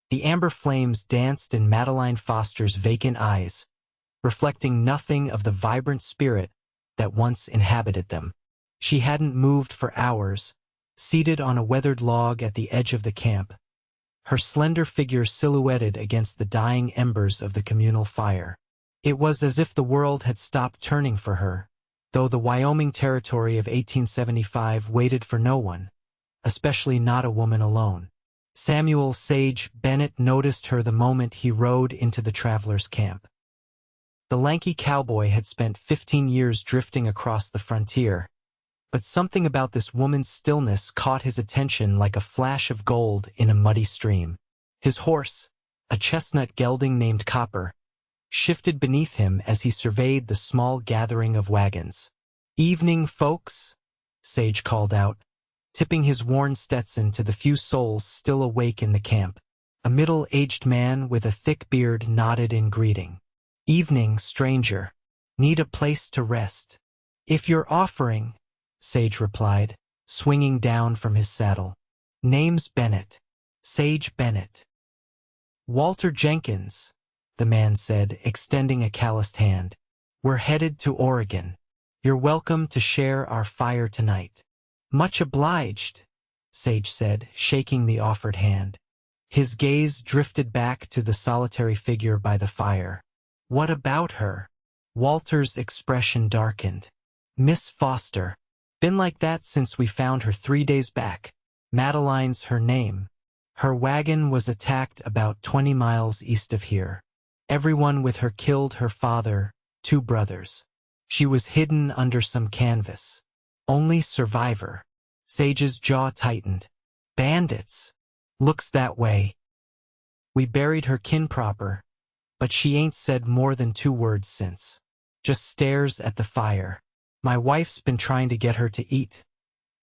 The amber flames danced in Madeleine Foster's vacant eyes, reflecting nothing of the vibrant spirit that once inhabited them. She hadn't moved for hours, seated on a weathered log at the edge of the camp, her slender figure silhouetted against the dying embers of the communal fire. It was as if the world had stopped turning for her, though the Wyoming Territory of 1875 waited for no one, especially not a woman alone. Samuel Sage Bennett noticed her the moment he rode into the traveler's camp. The lanky cowboy had spent 15 years drifting across the frontier, but something about this woman's stillness caught his attention like a flash of gold in a muddy stream. His horse, a chestnut gelding named Copper, shifted beneath him as he surveyed the small gathering of wagons. "Evening, folks," Sage called out, tipping his worn Stetson to the few souls still awake in the camp. A middle-aged man with a thick beard nodded in greeting. "Evening, stranger. Need a place to rest?" "If you're offering," Sage replied, swinging down from his saddle. "Name's Bennett. Sage Bennett." "Walter Jenkins," the man said, extending a calloused hand. "We're headed to Oregon. You're welcome to share our fire tonight." "Much obliged," Sage said, shaking the offered hand. His gaze drifted back to the solitary figure by the fire. "What about her?" Walter's expression darkened. "Miss Foster. Been like that since we found her 3 days back. Madeleine's her name. Her wagon was attacked about 20 miles east of here. Everyone with her killed her father, 2 brothers. She was hidden under some canvas. Only survivor." Sage's jaw tightened. "Bandits. Looks that way. We buried her kin proper, but she ain't said more than 2 words since. Just stares at the fire. My wife's been trying to get her to eat.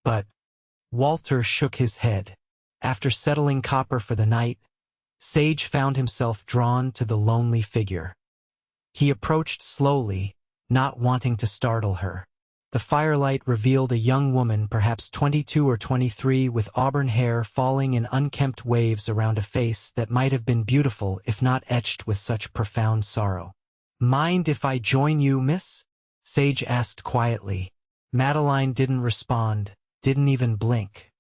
But—" Walter shook his head. After settling Copper for the night, Sage found himself drawn to the lonely figure. He approached slowly, not wanting to startle her. The firelight revealed a young woman, perhaps 22 or 23, with auburn hair falling in unkempt waves around a face that might have been beautiful if not etched with such profound sorrow. "Mind if I join you, miss?" Sage asked quietly. Madeleine didn't respond, didn't even blink.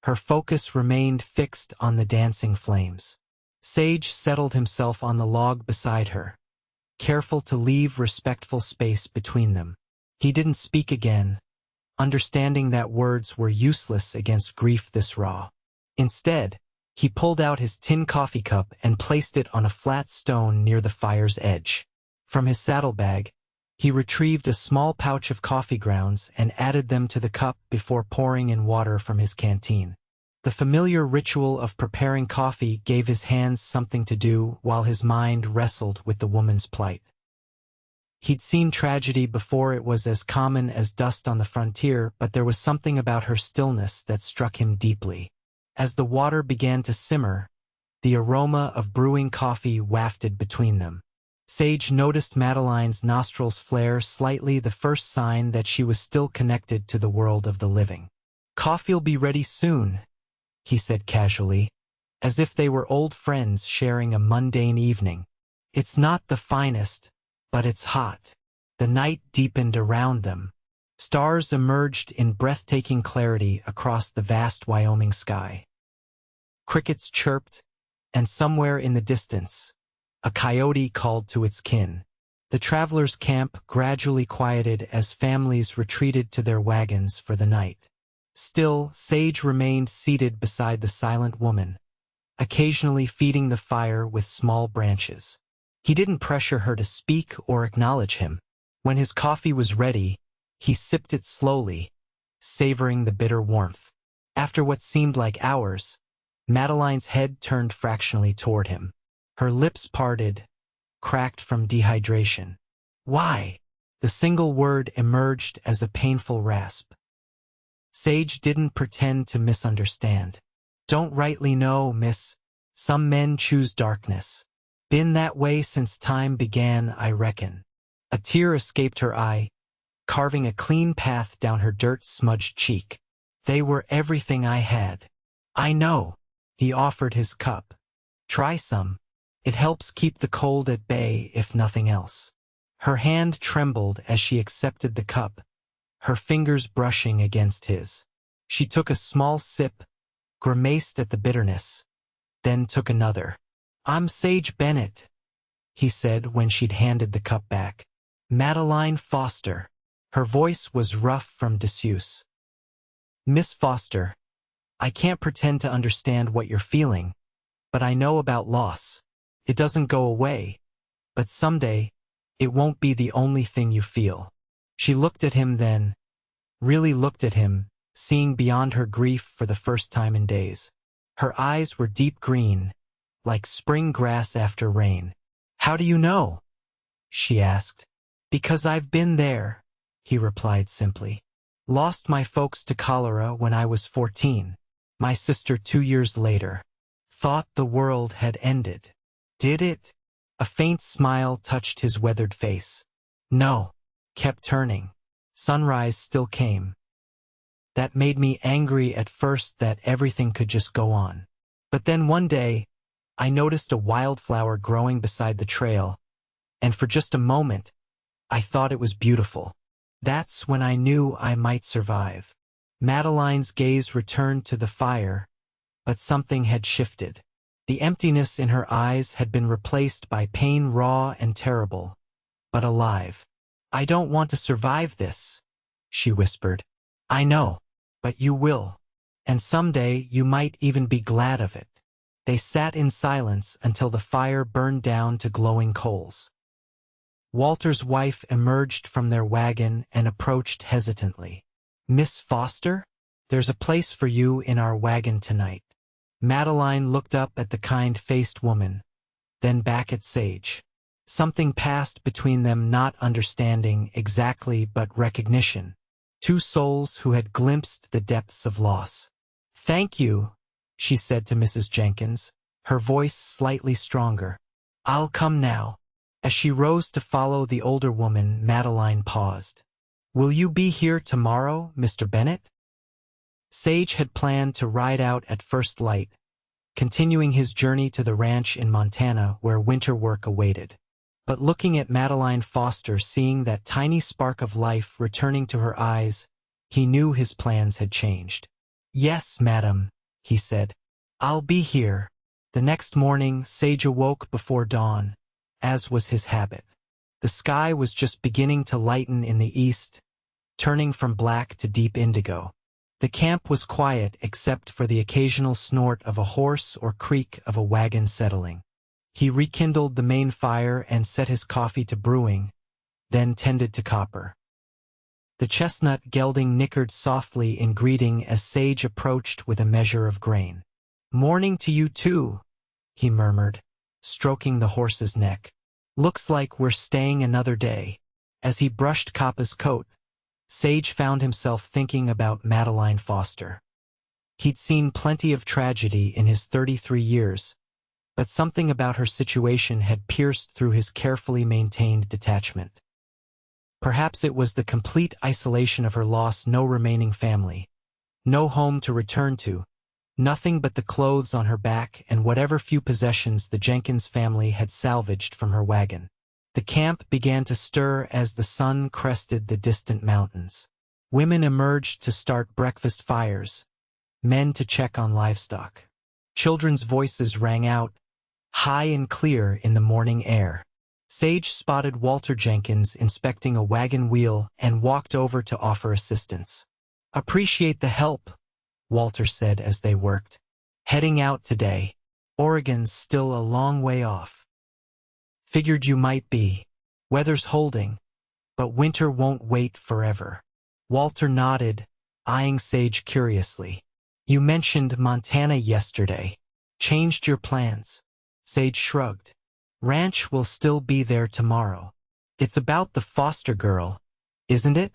Her focus remained fixed on the dancing flames. Sage settled himself on the log beside her, careful to leave respectful space between them. He didn't speak again, understanding that words were useless against grief this raw. Instead, he pulled out his tin coffee cup and placed it on a flat stone near the fire's edge. From his saddlebag, he retrieved a small pouch of coffee grounds and added them to the cup before pouring in water from his canteen. The familiar ritual of preparing coffee gave his hands something to do while his mind wrestled with the woman's plight. He'd seen tragedy before it was as common as dust on the frontier, but there was something about her stillness that struck him deeply. As the water began to simmer, the aroma of brewing coffee wafted between them. Sage noticed Madeleine's nostrils flare slightly, the first sign that she was still connected to the world of the living. "Coffee'll be ready soon," he said casually, as if they were old friends sharing a mundane evening. "It's not the finest, but it's hot." The night deepened around them. Stars emerged in breathtaking clarity across the vast Wyoming sky. Crickets chirped, and somewhere in the distance, a coyote called to its kin. The travelers' camp gradually quieted as families retreated to their wagons for the night. Still, Sage remained seated beside the silent woman, occasionally feeding the fire with small branches. He didn't pressure her to speak or acknowledge him. When his coffee was ready, he sipped it slowly, savoring the bitter warmth. After what seemed like hours, Madeleine's head turned fractionally toward him. Her lips parted, cracked from dehydration. "Why?" The single word emerged as a painful rasp. Sage didn't pretend to misunderstand. "Don't rightly know, miss. Some men choose darkness. Been that way since time began, I reckon." A tear escaped her eye, carving a clean path down her dirt-smudged cheek. "They were everything I had." "I know." He offered his cup. Try some. It helps keep the cold at bay if nothing else. Her hand trembled as she accepted the cup, her fingers brushing against his. She took a small sip, grimaced at the bitterness, then took another. "I'm Sage Bennett," he said when she'd handed the cup back. "Madeleine Foster." Her voice was rough from disuse. "Miss Foster, I can't pretend to understand what you're feeling, but I know about loss. It doesn't go away, but someday, it won't be the only thing you feel." She looked at him then, really looked at him, seeing beyond her grief for the first time in days. Her eyes were deep green, like spring grass after rain. "How do you know?" she asked. "Because I've been there," he replied simply. "Lost my folks to cholera when I was 14. My sister 2 years later. Thought the world had ended. Did it?" A faint smile touched his weathered face. "No." Kept turning. Sunrise still came. That made me angry at first that everything could just go on. But then one day, I noticed a wildflower growing beside the trail, and for just a moment, I thought it was beautiful. That's when I knew I might survive. Madeleine's gaze returned to the fire, but something had shifted. The emptiness in her eyes had been replaced by pain raw and terrible, but alive. "I don't want to survive this," she whispered. "I know, but you will. And someday you might even be glad of it." They sat in silence until the fire burned down to glowing coals. Walter's wife emerged from their wagon and approached hesitantly. "Miss Foster, there's a place for you in our wagon tonight." Madeleine looked up at the kind-faced woman, then back at Sage. Something passed between them, not understanding exactly but recognition. Two souls who had glimpsed the depths of loss. "Thank you," she said to Mrs. Jenkins, her voice slightly stronger. "I'll come now." As she rose to follow the older woman, Madeleine paused. "Will you be here tomorrow, Mr. Bennett?" Sage had planned to ride out at first light, continuing his journey to the ranch in Montana where winter work awaited. But looking at Madeleine Foster, seeing that tiny spark of life returning to her eyes, he knew his plans had changed. "Yes, madam," he said. "I'll be here." The next morning, Sage awoke before dawn, as was his habit. The sky was just beginning to lighten in the east, turning from black to deep indigo. The camp was quiet except for the occasional snort of a horse or creak of a wagon settling. He rekindled the main fire and set his coffee to brewing, then tended to copper. The chestnut gelding nickered softly in greeting as Sage approached with a measure of grain. "Morning to you too," he murmured, stroking the horse's neck. "Looks like we're staying another day." As he brushed Kappa's coat, Sage found himself thinking about Madeleine Foster. He'd seen plenty of tragedy in his 33 years, but something about her situation had pierced through his carefully maintained detachment. Perhaps it was the complete isolation of her loss, no remaining family, no home to return to, nothing but the clothes on her back and whatever few possessions the Jenkins family had salvaged from her wagon. The camp began to stir as the sun crested the distant mountains. Women emerged to start breakfast fires, men to check on livestock. Children's voices rang out, high and clear in the morning air. Sage spotted Walter Jenkins inspecting a wagon wheel and walked over to offer assistance. "Appreciate the help," Walter said as they worked. "Heading out today. Oregon's still a long way off." "Figured you might be. Weather's holding, but winter won't wait forever." Walter nodded, eyeing Sage curiously. "You mentioned Montana yesterday. Changed your plans?" Sage shrugged. "Ranch will still be there tomorrow. It's about the Foster girl, isn't it?"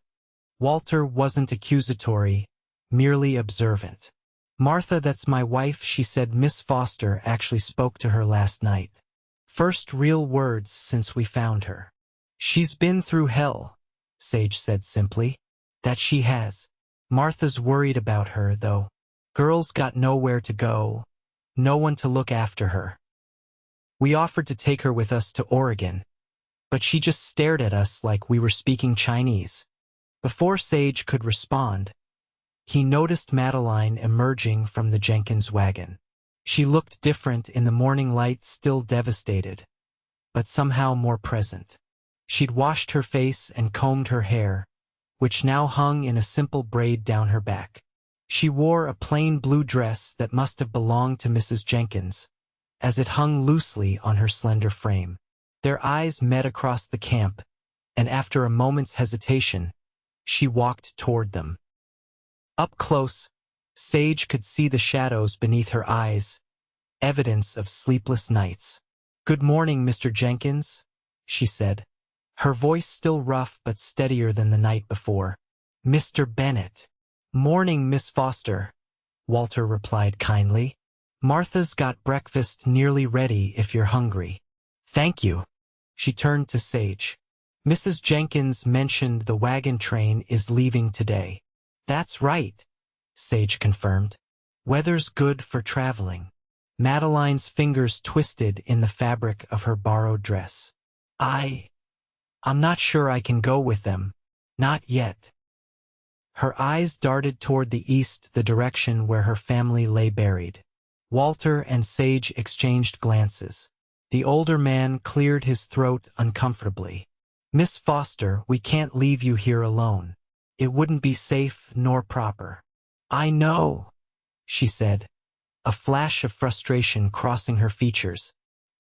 Walter wasn't accusatory, merely observant. "Martha, that's my wife," she said. "Miss Foster actually spoke to her last night. First real words since we found her." "She's been through hell," Sage said simply. "That she has. Martha's worried about her, though. Girl's got nowhere to go, no one to look after her." We offered to take her with us to Oregon, but she just stared at us like we were speaking Chinese. Before Sage could respond, he noticed Madeleine emerging from the Jenkins wagon. She looked different in the morning light, still devastated, but somehow more present. She'd washed her face and combed her hair, which now hung in a simple braid down her back. She wore a plain blue dress that must have belonged to Mrs. Jenkins, as it hung loosely on her slender frame. Their eyes met across the camp, and after a moment's hesitation, she walked toward them. Up close, Sage could see the shadows beneath her eyes, evidence of sleepless nights. "Good morning, Mr. Jenkins," she said, her voice still rough but steadier than the night before. "Mr. Bennett." "Morning, Miss Foster," Walter replied kindly. "Martha's got breakfast nearly ready if you're hungry." "Thank you." She turned to Sage. "Mrs. Jenkins mentioned the wagon train is leaving today." "That's right," Sage confirmed. "Weather's good for traveling." Madeleine's fingers twisted in the fabric of her borrowed dress. I'm not sure I can go with them. Not yet." Her eyes darted toward the east, the direction where her family lay buried. Walter and Sage exchanged glances. The older man cleared his throat uncomfortably. "Miss Foster, we can't leave you here alone. It wouldn't be safe nor proper." "I know," she said, a flash of frustration crossing her features.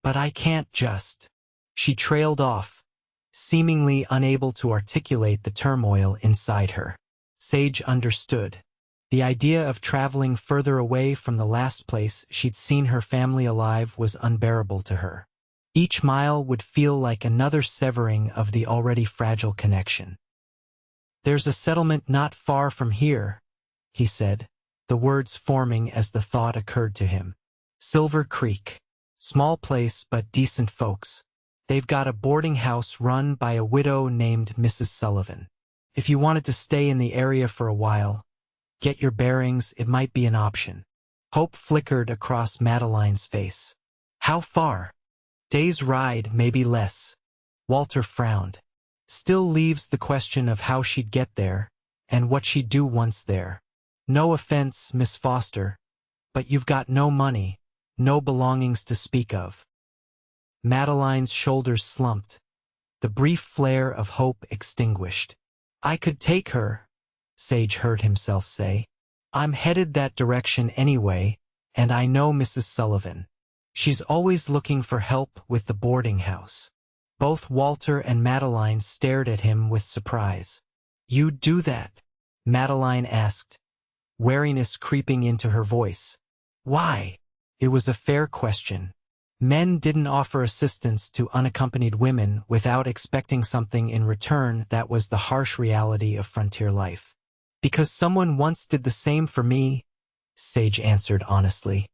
"But I can't just." She trailed off, seemingly unable to articulate the turmoil inside her. Sage understood. The idea of traveling further away from the last place she'd seen her family alive was unbearable to her. Each mile would feel like another severing of the already fragile connection. "There's a settlement not far from here," he said, the words forming as the thought occurred to him. "Silver Creek. Small place but decent folks. They've got a boarding house run by a widow named Mrs. Sullivan. If you wanted to stay in the area for a while, get your bearings, it might be an option." Hope flickered across Madeleine's face. "How far?" "Day's ride, maybe less." Walter frowned. "Still leaves the question of how she'd get there, and what she'd do once there. No offense, Miss Foster, but you've got no money, no belongings to speak of." Madeleine's shoulders slumped, the brief flare of hope extinguished. "I could take her," Sage heard himself say. "I'm headed that direction anyway, and I know Mrs. Sullivan. She's always looking for help with the boarding house." Both Walter and Madeleine stared at him with surprise. "You'd do that?" Madeleine asked, wariness creeping into her voice. "Why?" It was a fair question. Men didn't offer assistance to unaccompanied women without expecting something in return. That was the harsh reality of frontier life. "Because someone once did the same for me," Sage answered honestly.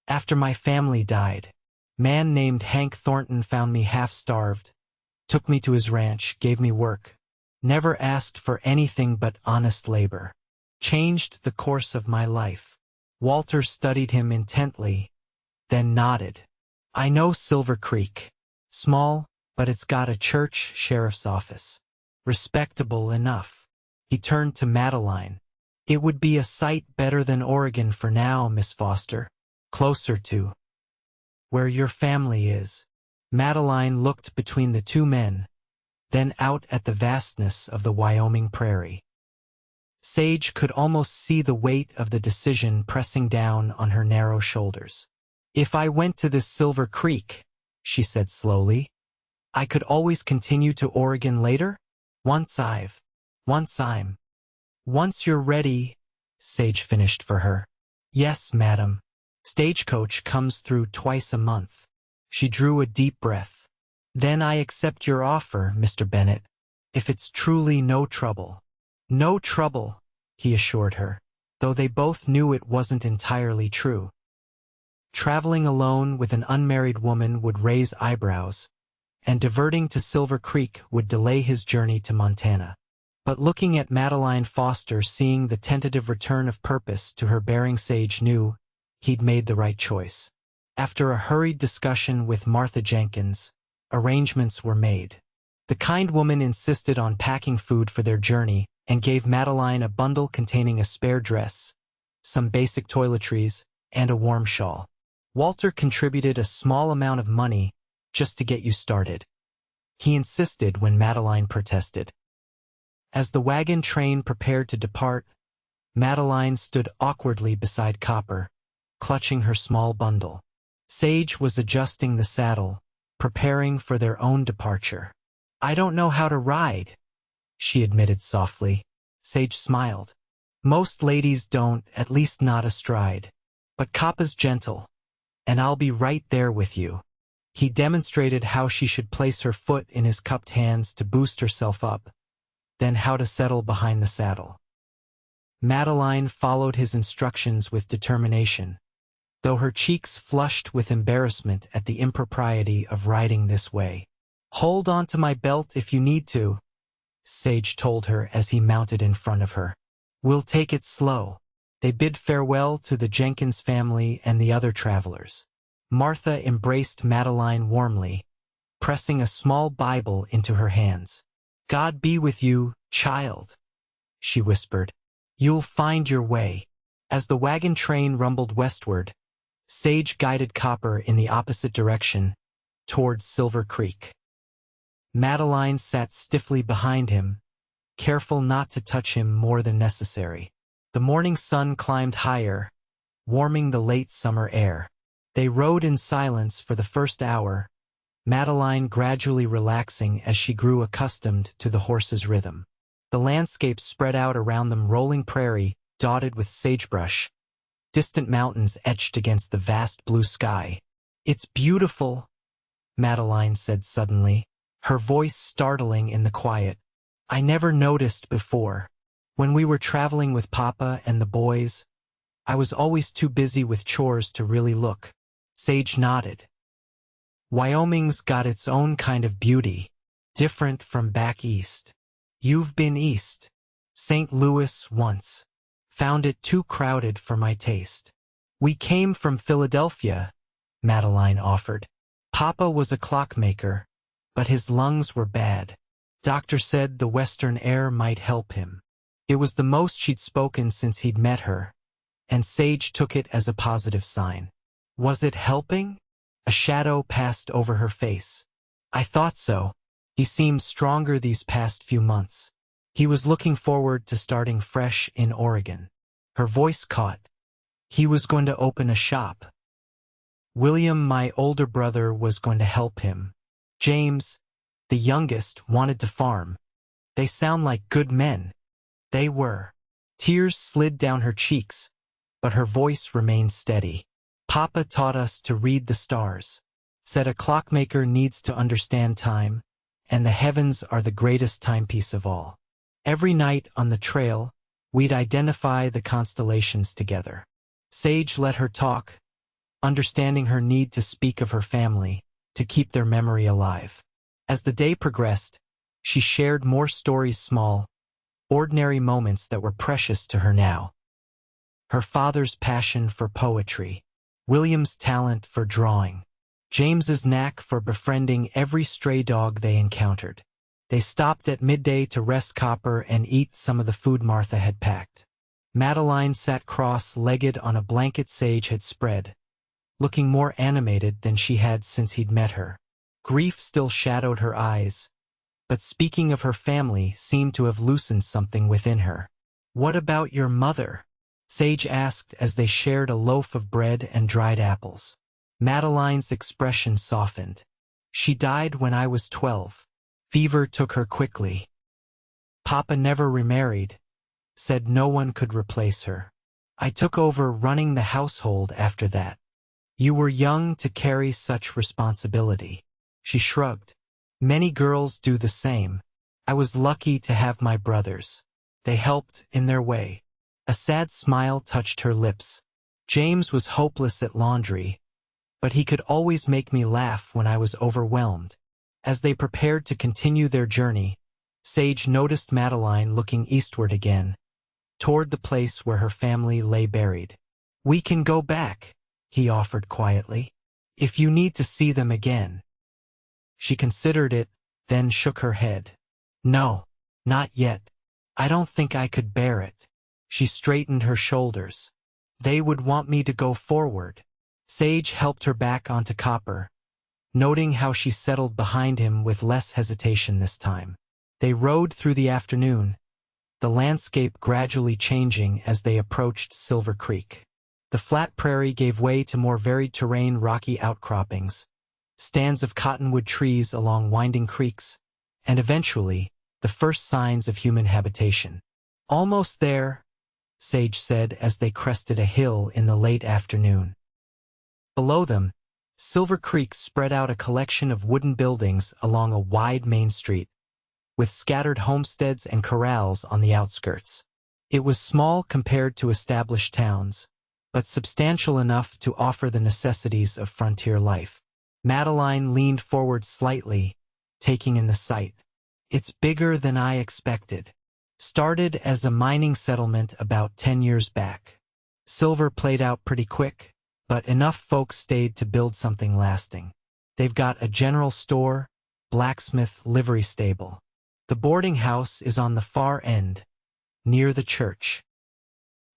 "After my family died, man named Hank Thornton found me half-starved, took me to his ranch, gave me work, never asked for anything but honest labor. Changed the course of my life." Walter studied him intently, then nodded. "I know Silver Creek. Small, but it's got a church, sheriff's office. Respectable enough." He turned to Madeleine. "It would be a sight better than Oregon for now, Miss Foster. Closer to where your family is." Madeleine looked between the two men, then out at the vastness of the Wyoming prairie. Sage could almost see the weight of the decision pressing down on her narrow shoulders. "If I went to this Silver Creek," she said slowly, "I could always continue to Oregon later? Once you're ready," Sage finished for her. "Yes, madam. Stagecoach comes through twice a month." She drew a deep breath. "Then I accept your offer, Mr. Bennett, if it's truly no trouble." "No trouble," he assured her, though they both knew it wasn't entirely true. Traveling alone with an unmarried woman would raise eyebrows, and diverting to Silver Creek would delay his journey to Montana. But looking at Madeleine Foster, seeing the tentative return of purpose to her bearing, Sage knew he'd made the right choice. After a hurried discussion with Martha Jenkins, arrangements were made. The kind woman insisted on packing food for their journey and gave Madeleine a bundle containing a spare dress, some basic toiletries, and a warm shawl. Walter contributed a small amount of money just to get you started. He insisted when Madeleine protested. As the wagon train prepared to depart, Madeleine stood awkwardly beside Copper, clutching her small bundle. Sage was adjusting the saddle, preparing for their own departure. "I don't know how to ride," she admitted softly. Sage smiled. "Most ladies don't, at least not astride. But Coppa's gentle, and I'll be right there with you." He demonstrated how she should place her foot in his cupped hands to boost herself up, then how to settle behind the saddle. Madeleine followed his instructions with determination, though her cheeks flushed with embarrassment at the impropriety of riding this way. "Hold on to my belt if you need to," Sage told her as he mounted in front of her. "We'll take it slow." They bid farewell to the Jenkins family and the other travelers. Martha embraced Madeleine warmly, pressing a small Bible into her hands. "God be with you, child," she whispered. "You'll find your way." As the wagon train rumbled westward, Sage guided Copper in the opposite direction, towards Silver Creek. Madeleine sat stiffly behind him, careful not to touch him more than necessary. The morning sun climbed higher, warming the late summer air. They rode in silence for the first hour, Madeleine gradually relaxing as she grew accustomed to the horse's rhythm. The landscape spread out around them, rolling prairie, dotted with sagebrush, distant mountains etched against the vast blue sky. "It's beautiful," Madeleine said suddenly, her voice startling in the quiet. "I never noticed before. When we were traveling with Papa and the boys, I was always too busy with chores to really look." Sage nodded. "Wyoming's got its own kind of beauty, different from back east. You've been east." "St. Louis once. Found it too crowded for my taste." "We came from Philadelphia," Madeleine offered. "Papa was a clockmaker, but his lungs were bad. Doctor said the western air might help him." It was the most she'd spoken since he'd met her, and Sage took it as a positive sign. Was it helping? A shadow passed over her face. "I thought so. He seemed stronger these past few months. He was looking forward to starting fresh in Oregon." Her voice caught. "He was going to open a shop. William, my older brother, was going to help him. James, the youngest, wanted to farm. They sound like good men." They were. Tears slid down her cheeks, but her voice remained steady. "Papa taught us to read the stars. Said a clockmaker needs to understand time, and the heavens are the greatest timepiece of all. Every night on the trail, we'd identify the constellations together." Sage let her talk, understanding her need to speak of her family, to keep their memory alive. As the day progressed, she shared more stories, small, ordinary moments that were precious to her now. Her father's passion for poetry, William's talent for drawing, James's knack for befriending every stray dog they encountered. They stopped at midday to rest Copper and eat some of the food Martha had packed. Madeleine sat cross-legged on a blanket Sage had spread, looking more animated than she had since he'd met her. Grief still shadowed her eyes, but speaking of her family seemed to have loosened something within her. "What about your mother?" Sage asked as they shared a loaf of bread and dried apples. Madeleine's expression softened. "She died when I was 12. Fever took her quickly. Papa never remarried, said no one could replace her. I took over running the household after that." "You were young to carry such responsibility." She shrugged. "Many girls do the same. I was lucky to have my brothers. They helped in their way." A sad smile touched her lips. "James was hopeless at laundry, but he could always make me laugh when I was overwhelmed." As they prepared to continue their journey, Sage noticed Madeleine looking eastward again, toward the place where her family lay buried. "We can go back," he offered quietly. If you need to see them again. She considered it, then shook her head. No, not yet. I don't think I could bear it. She straightened her shoulders. They would want me to go forward. Sage helped her back onto Copper, noting how she settled behind him with less hesitation this time. They rode through the afternoon, the landscape gradually changing as they approached Silver Creek. The flat prairie gave way to more varied terrain, rocky outcroppings, stands of cottonwood trees along winding creeks, and eventually, the first signs of human habitation. Almost there, Sage said as they crested a hill in the late afternoon. Below them, Silver Creek spread out a collection of wooden buildings along a wide main street, with scattered homesteads and corrals on the outskirts. It was small compared to established towns, but substantial enough to offer the necessities of frontier life. Madeleine leaned forward slightly, taking in the sight. It's bigger than I expected. Started as a mining settlement about 10 years back. Silver played out pretty quick, but enough folks stayed to build something lasting. They've got a general store, blacksmith, livery stable. The boarding house is on the far end, near the church.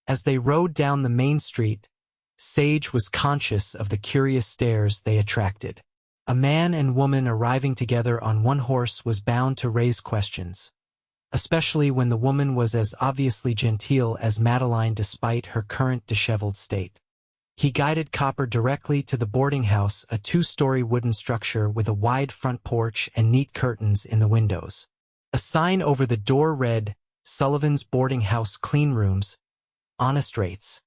As they rode down the main street, Sage was conscious of the curious stares they attracted. A man and woman arriving together on one horse was bound to raise questions, especially when the woman was as obviously genteel as Madeleine despite her current disheveled state. He guided Copper directly to the boarding house, a 2-story wooden structure with a wide front porch and neat curtains in the windows. A sign over the door read, Sullivan's Boarding House Clean Rooms, Honest Rates.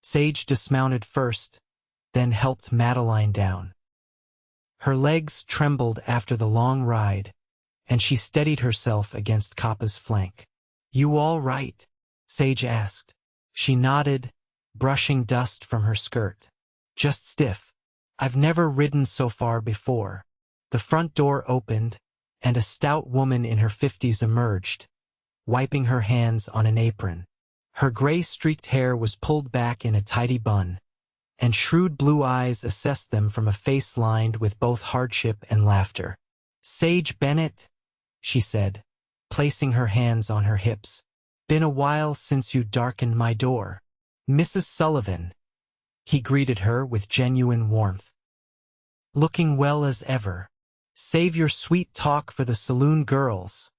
Sage dismounted first, then helped Madeleine down. Her legs trembled after the long ride, and she steadied herself against Coppa's flank. You all right? Sage asked. She nodded, brushing dust from her skirt. Just stiff. I've never ridden so far before. The front door opened, and a stout woman in her 50s emerged, wiping her hands on an apron. Her gray-streaked hair was pulled back in a tidy bun, and shrewd blue eyes assessed them from a face lined with both hardship and laughter. Sage Bennett, she said, placing her hands on her hips. Been a while since you darkened my door. Mrs. Sullivan, he greeted her with genuine warmth. Looking well as ever. Save your sweet talk for the saloon girls,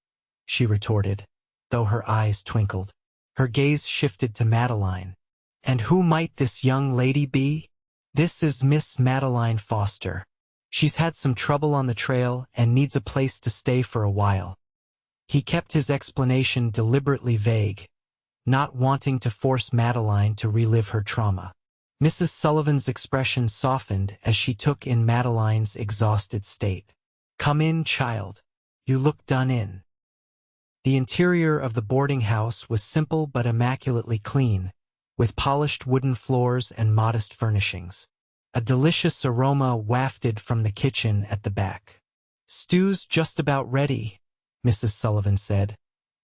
she retorted, though her eyes twinkled. Her gaze shifted to Madeleine. And who might this young lady be? This is Miss Madeleine Foster. She's had some trouble on the trail and needs a place to stay for a while. He kept his explanation deliberately vague, not wanting to force Madeleine to relive her trauma. Mrs. Sullivan's expression softened as she took in Madeleine's exhausted state. Come in, child. You look done in. The interior of the boarding house was simple but immaculately clean, with polished wooden floors and modest furnishings. A delicious aroma wafted from the kitchen at the back. Stew's just about ready, Mrs. Sullivan said,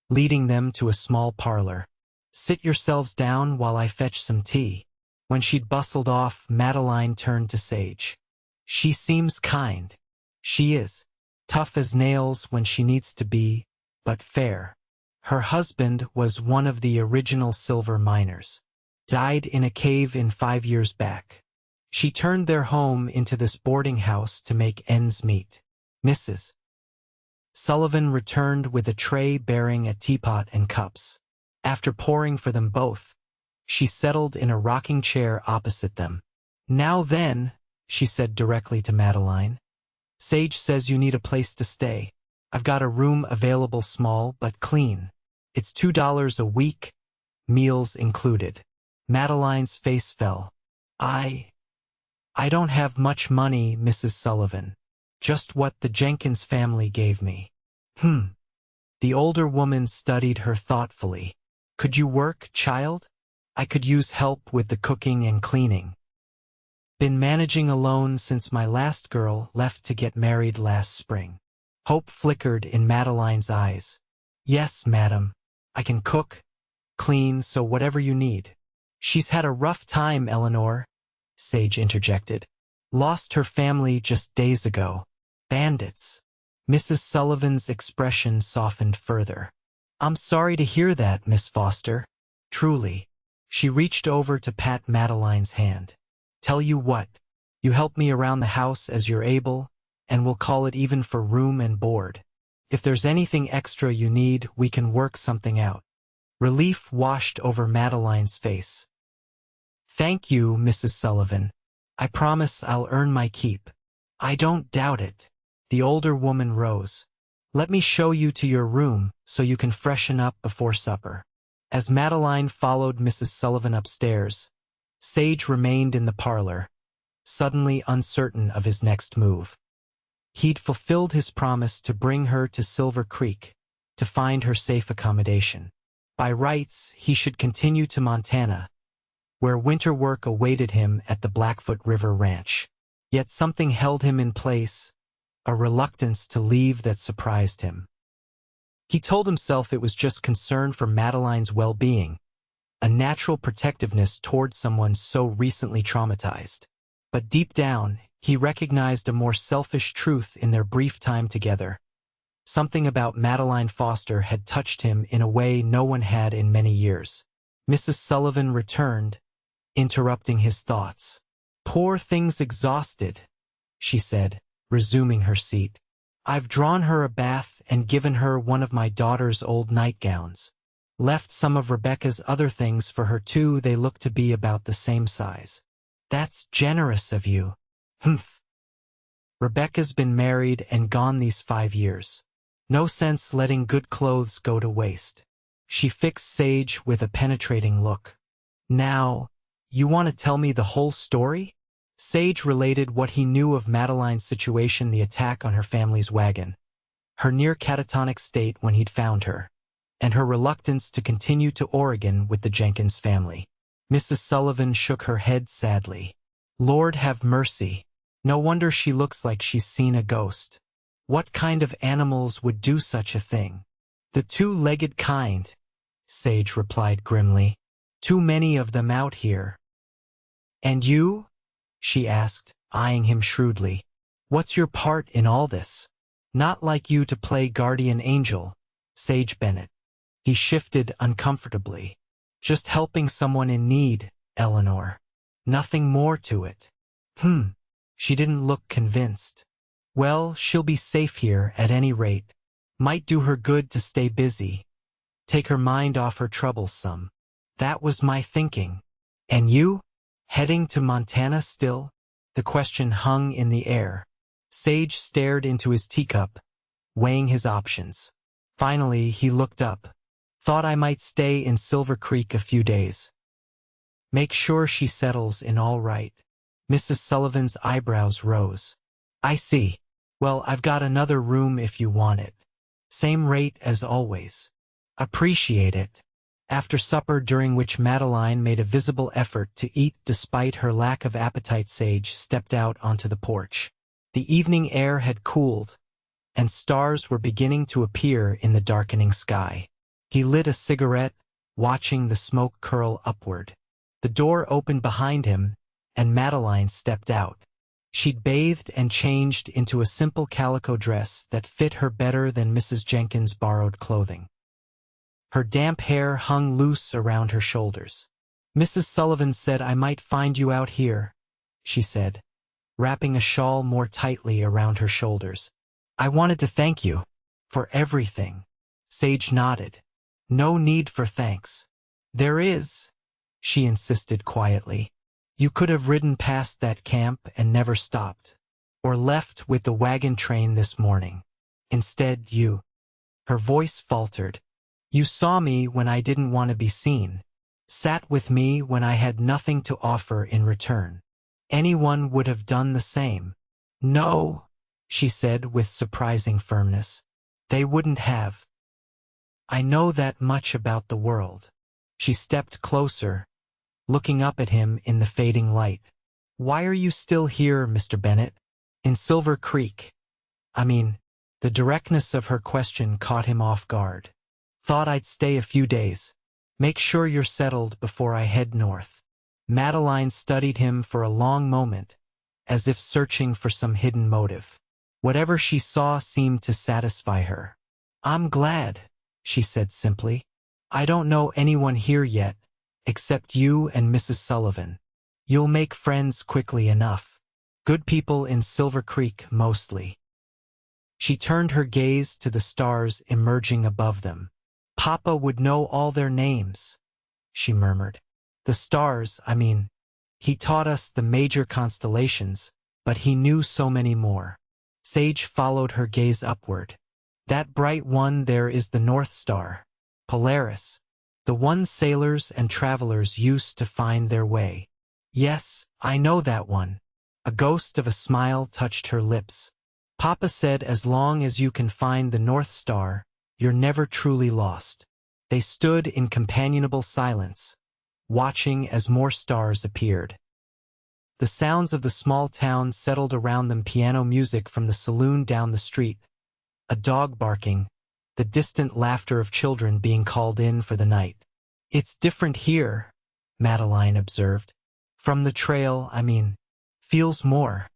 leading them to a small parlor. Sit yourselves down while I fetch some tea. When she'd bustled off, Madeleine turned to Sage. She seems kind. She is. Tough as nails when she needs to be, but fair. Her husband was one of the original silver miners. Died in a cave-in 5 years back. She turned their home into this boarding house to make ends meet. Mrs. Sullivan returned with a tray bearing a teapot and cups. After pouring for them both, she settled in a rocking chair opposite them. Now then, she said directly to Madeleine. Sage says you need a place to stay. I've got a room available, small but clean. It's $2 a week, meals included. Madeleine's face fell. I don't have much money, Mrs. Sullivan. Just what the Jenkins family gave me. The older woman studied her thoughtfully. Could you work, child? I could use help with the cooking and cleaning. Been managing alone since my last girl left to get married last spring. Hope flickered in Madeleine's eyes. Yes, madam. I can cook, clean, so whatever you need. She's had a rough time, Eleanor, Sage interjected. Lost her family just days ago. Bandits. Mrs. Sullivan's expression softened further. I'm sorry to hear that, Miss Foster. Truly. She reached over to pat Madeleine's hand. Tell you what, you help me around the house as you're able, and we'll call it even for room and board. If there's anything extra you need, we can work something out. Relief washed over Madeleine's face. Thank you, Mrs. Sullivan. I promise I'll earn my keep. I don't doubt it. The older woman rose. Let me show you to your room so you can freshen up before supper. As Madeleine followed Mrs. Sullivan upstairs, Sage remained in the parlor, suddenly uncertain of his next move. He'd fulfilled his promise to bring her to Silver Creek, to find her safe accommodation. By rights, he should continue to Montana, where winter work awaited him at the Blackfoot River Ranch. Yet something held him in place, a reluctance to leave that surprised him. He told himself it was just concern for Madeleine's well-being, a natural protectiveness toward someone so recently traumatized. But deep down, he recognized a more selfish truth in their brief time together. Something about Madeleine Foster had touched him in a way no one had in many years. Mrs. Sullivan returned, interrupting his thoughts. Poor thing's exhausted, she said, resuming her seat. I've drawn her a bath and given her one of my daughter's old nightgowns. Left some of Rebecca's other things for her too. They look to be about the same size. That's generous of you. Humph. Rebecca's been married and gone these 5 years. No sense letting good clothes go to waste. She fixed Sage with a penetrating look. Now, you want to tell me the whole story? Sage related what he knew of Madeleine's situation, the attack on her family's wagon, her near catatonic state when he'd found her, and her reluctance to continue to Oregon with the Jenkins family. Mrs. Sullivan shook her head sadly. Lord have mercy. No wonder she looks like she's seen a ghost. What kind of animals would do such a thing? The two-legged kind, Sage replied grimly. Too many of them out here. And you? She asked, eyeing him shrewdly. What's your part in all this? Not like you to play guardian angel, Sage Bennett. He shifted uncomfortably. Just helping someone in need, Eleanor. Nothing more to it. She didn't look convinced. Well, she'll be safe here at any rate. Might do her good to stay busy. Take her mind off her troubles some. That was my thinking. And you? Heading to Montana still? The question hung in the air. Sage stared into his teacup, weighing his options. Finally, he looked up. Thought I might stay in Silver Creek a few days. Make sure she settles in all right. Mrs. Sullivan's eyebrows rose. I see. Well, I've got another room if you want it. Same rate as always. Appreciate it. After supper, during which Madeleine made a visible effort to eat despite her lack of appetite, Sage stepped out onto the porch. The evening air had cooled, and stars were beginning to appear in the darkening sky. He lit a cigarette, watching the smoke curl upward. The door opened behind him, and Madeleine stepped out. She'd bathed and changed into a simple calico dress that fit her better than Mrs. Jenkins' borrowed clothing. Her damp hair hung loose around her shoulders. Mrs. Sullivan said I might find you out here, she said, wrapping a shawl more tightly around her shoulders. I wanted to thank you for everything. Sage nodded. No need for thanks. There is, she insisted quietly. You could have ridden past that camp and never stopped, or left with the wagon train this morning. Instead, you. Her voice faltered. You saw me when I didn't want to be seen. Sat with me when I had nothing to offer in return. Anyone would have done the same. No, she said with surprising firmness. They wouldn't have. I know that much about the world. She stepped closer, looking up at him in the fading light. Why are you still here, Mr. Bennett? In Silver Creek? The directness of her question caught him off guard. Thought I'd stay a few days. Make sure you're settled before I head north. Madeleine studied him for a long moment, as if searching for some hidden motive. Whatever she saw seemed to satisfy her. "I'm glad," she said simply. "I don't know anyone here yet, except you and Mrs. Sullivan. You'll make friends quickly enough. Good people in Silver Creek, mostly." She turned her gaze to the stars emerging above them. "Papa would know all their names," she murmured. "The stars, I mean. He taught us the major constellations, but he knew so many more." Sage followed her gaze upward. "That bright one there is the North Star, Polaris, the one sailors and travelers used to find their way." "Yes, I know that one." A ghost of a smile touched her lips. "Papa said as long as you can find the North Star, you're never truly lost." They stood in companionable silence, watching as more stars appeared. The sounds of the small town settled around them, piano music from the saloon down the street, a dog barking, the distant laughter of children being called in for the night. "It's different here," Madeleine observed. "From the trail, I mean. Feels more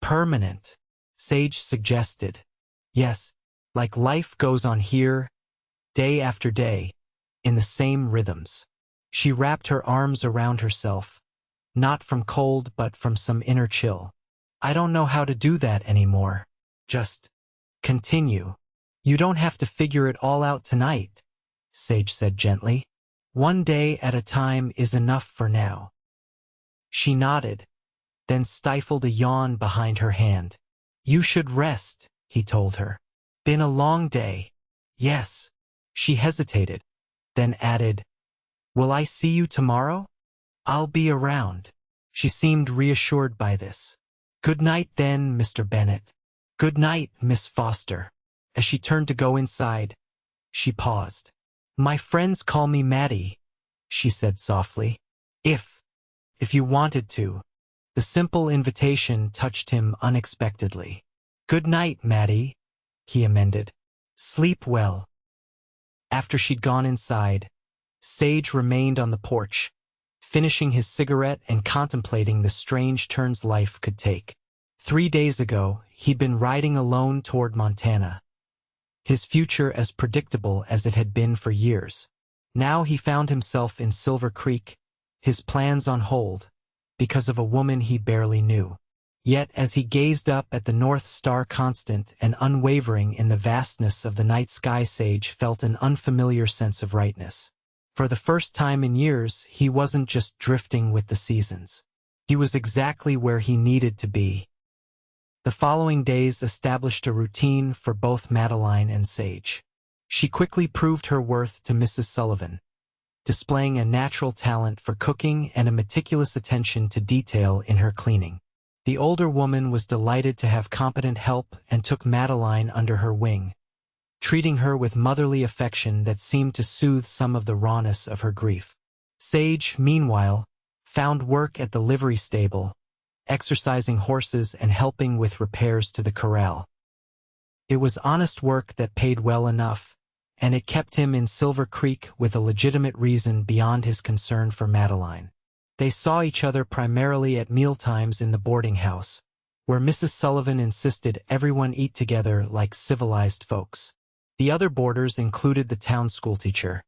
permanent," Sage suggested. "Yes, like life goes on here, day after day, in the same rhythms." She wrapped her arms around herself, not from cold but from some inner chill. "I don't know how to do that anymore. Just continue. You don't have to figure it all out tonight," Sage said gently. "One day at a time is enough for now." She nodded, then stifled a yawn behind her hand. "You should rest," he told her. "Been a long day." "Yes." She hesitated, then added, "Will I see you tomorrow?" "I'll be around." She seemed reassured by this. "Good night then, Mr. Bennett." "Good night, Miss Foster." As she turned to go inside, she paused. "My friends call me Maddie," she said softly. If you wanted to." The simple invitation touched him unexpectedly. "Good night, Maddie," he amended. "Sleep well." After she'd gone inside, Sage remained on the porch, finishing his cigarette and contemplating the strange turns life could take. 3 days ago, he'd been riding alone toward Montana, his future as predictable as it had been for years. Now he found himself in Silver Creek, his plans on hold, because of a woman he barely knew. Yet as he gazed up at the North Star constant and unwavering in the vastness of the night sky, Sage felt an unfamiliar sense of rightness. For the first time in years, he wasn't just drifting with the seasons. He was exactly where he needed to be. The following days established a routine for both Madeleine and Sage. She quickly proved her worth to Mrs. Sullivan, displaying a natural talent for cooking and a meticulous attention to detail in her cleaning. The older woman was delighted to have competent help and took Madeleine under her wing, treating her with motherly affection that seemed to soothe some of the rawness of her grief. Sage, meanwhile, found work at the livery stable, exercising horses and helping with repairs to the corral. It was honest work that paid well enough, and it kept him in Silver Creek with a legitimate reason beyond his concern for Madeleine. They saw each other primarily at mealtimes in the boarding house, where Mrs. Sullivan insisted everyone eat together like civilized folks. The other boarders included the town schoolteacher,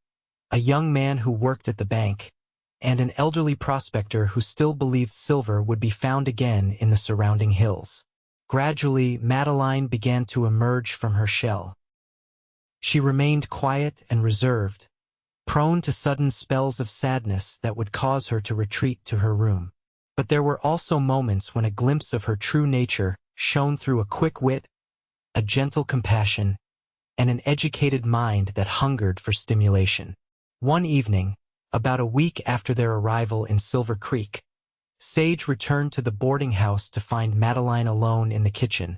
a young man who worked at the bank, and an elderly prospector who still believed silver would be found again in the surrounding hills. Gradually, Madeleine began to emerge from her shell. She remained quiet and reserved, prone to sudden spells of sadness that would cause her to retreat to her room. But there were also moments when a glimpse of her true nature shone through: a quick wit, a gentle compassion, and an educated mind that hungered for stimulation. One evening, about a week after their arrival in Silver Creek, Sage returned to the boarding house to find Madeleine alone in the kitchen,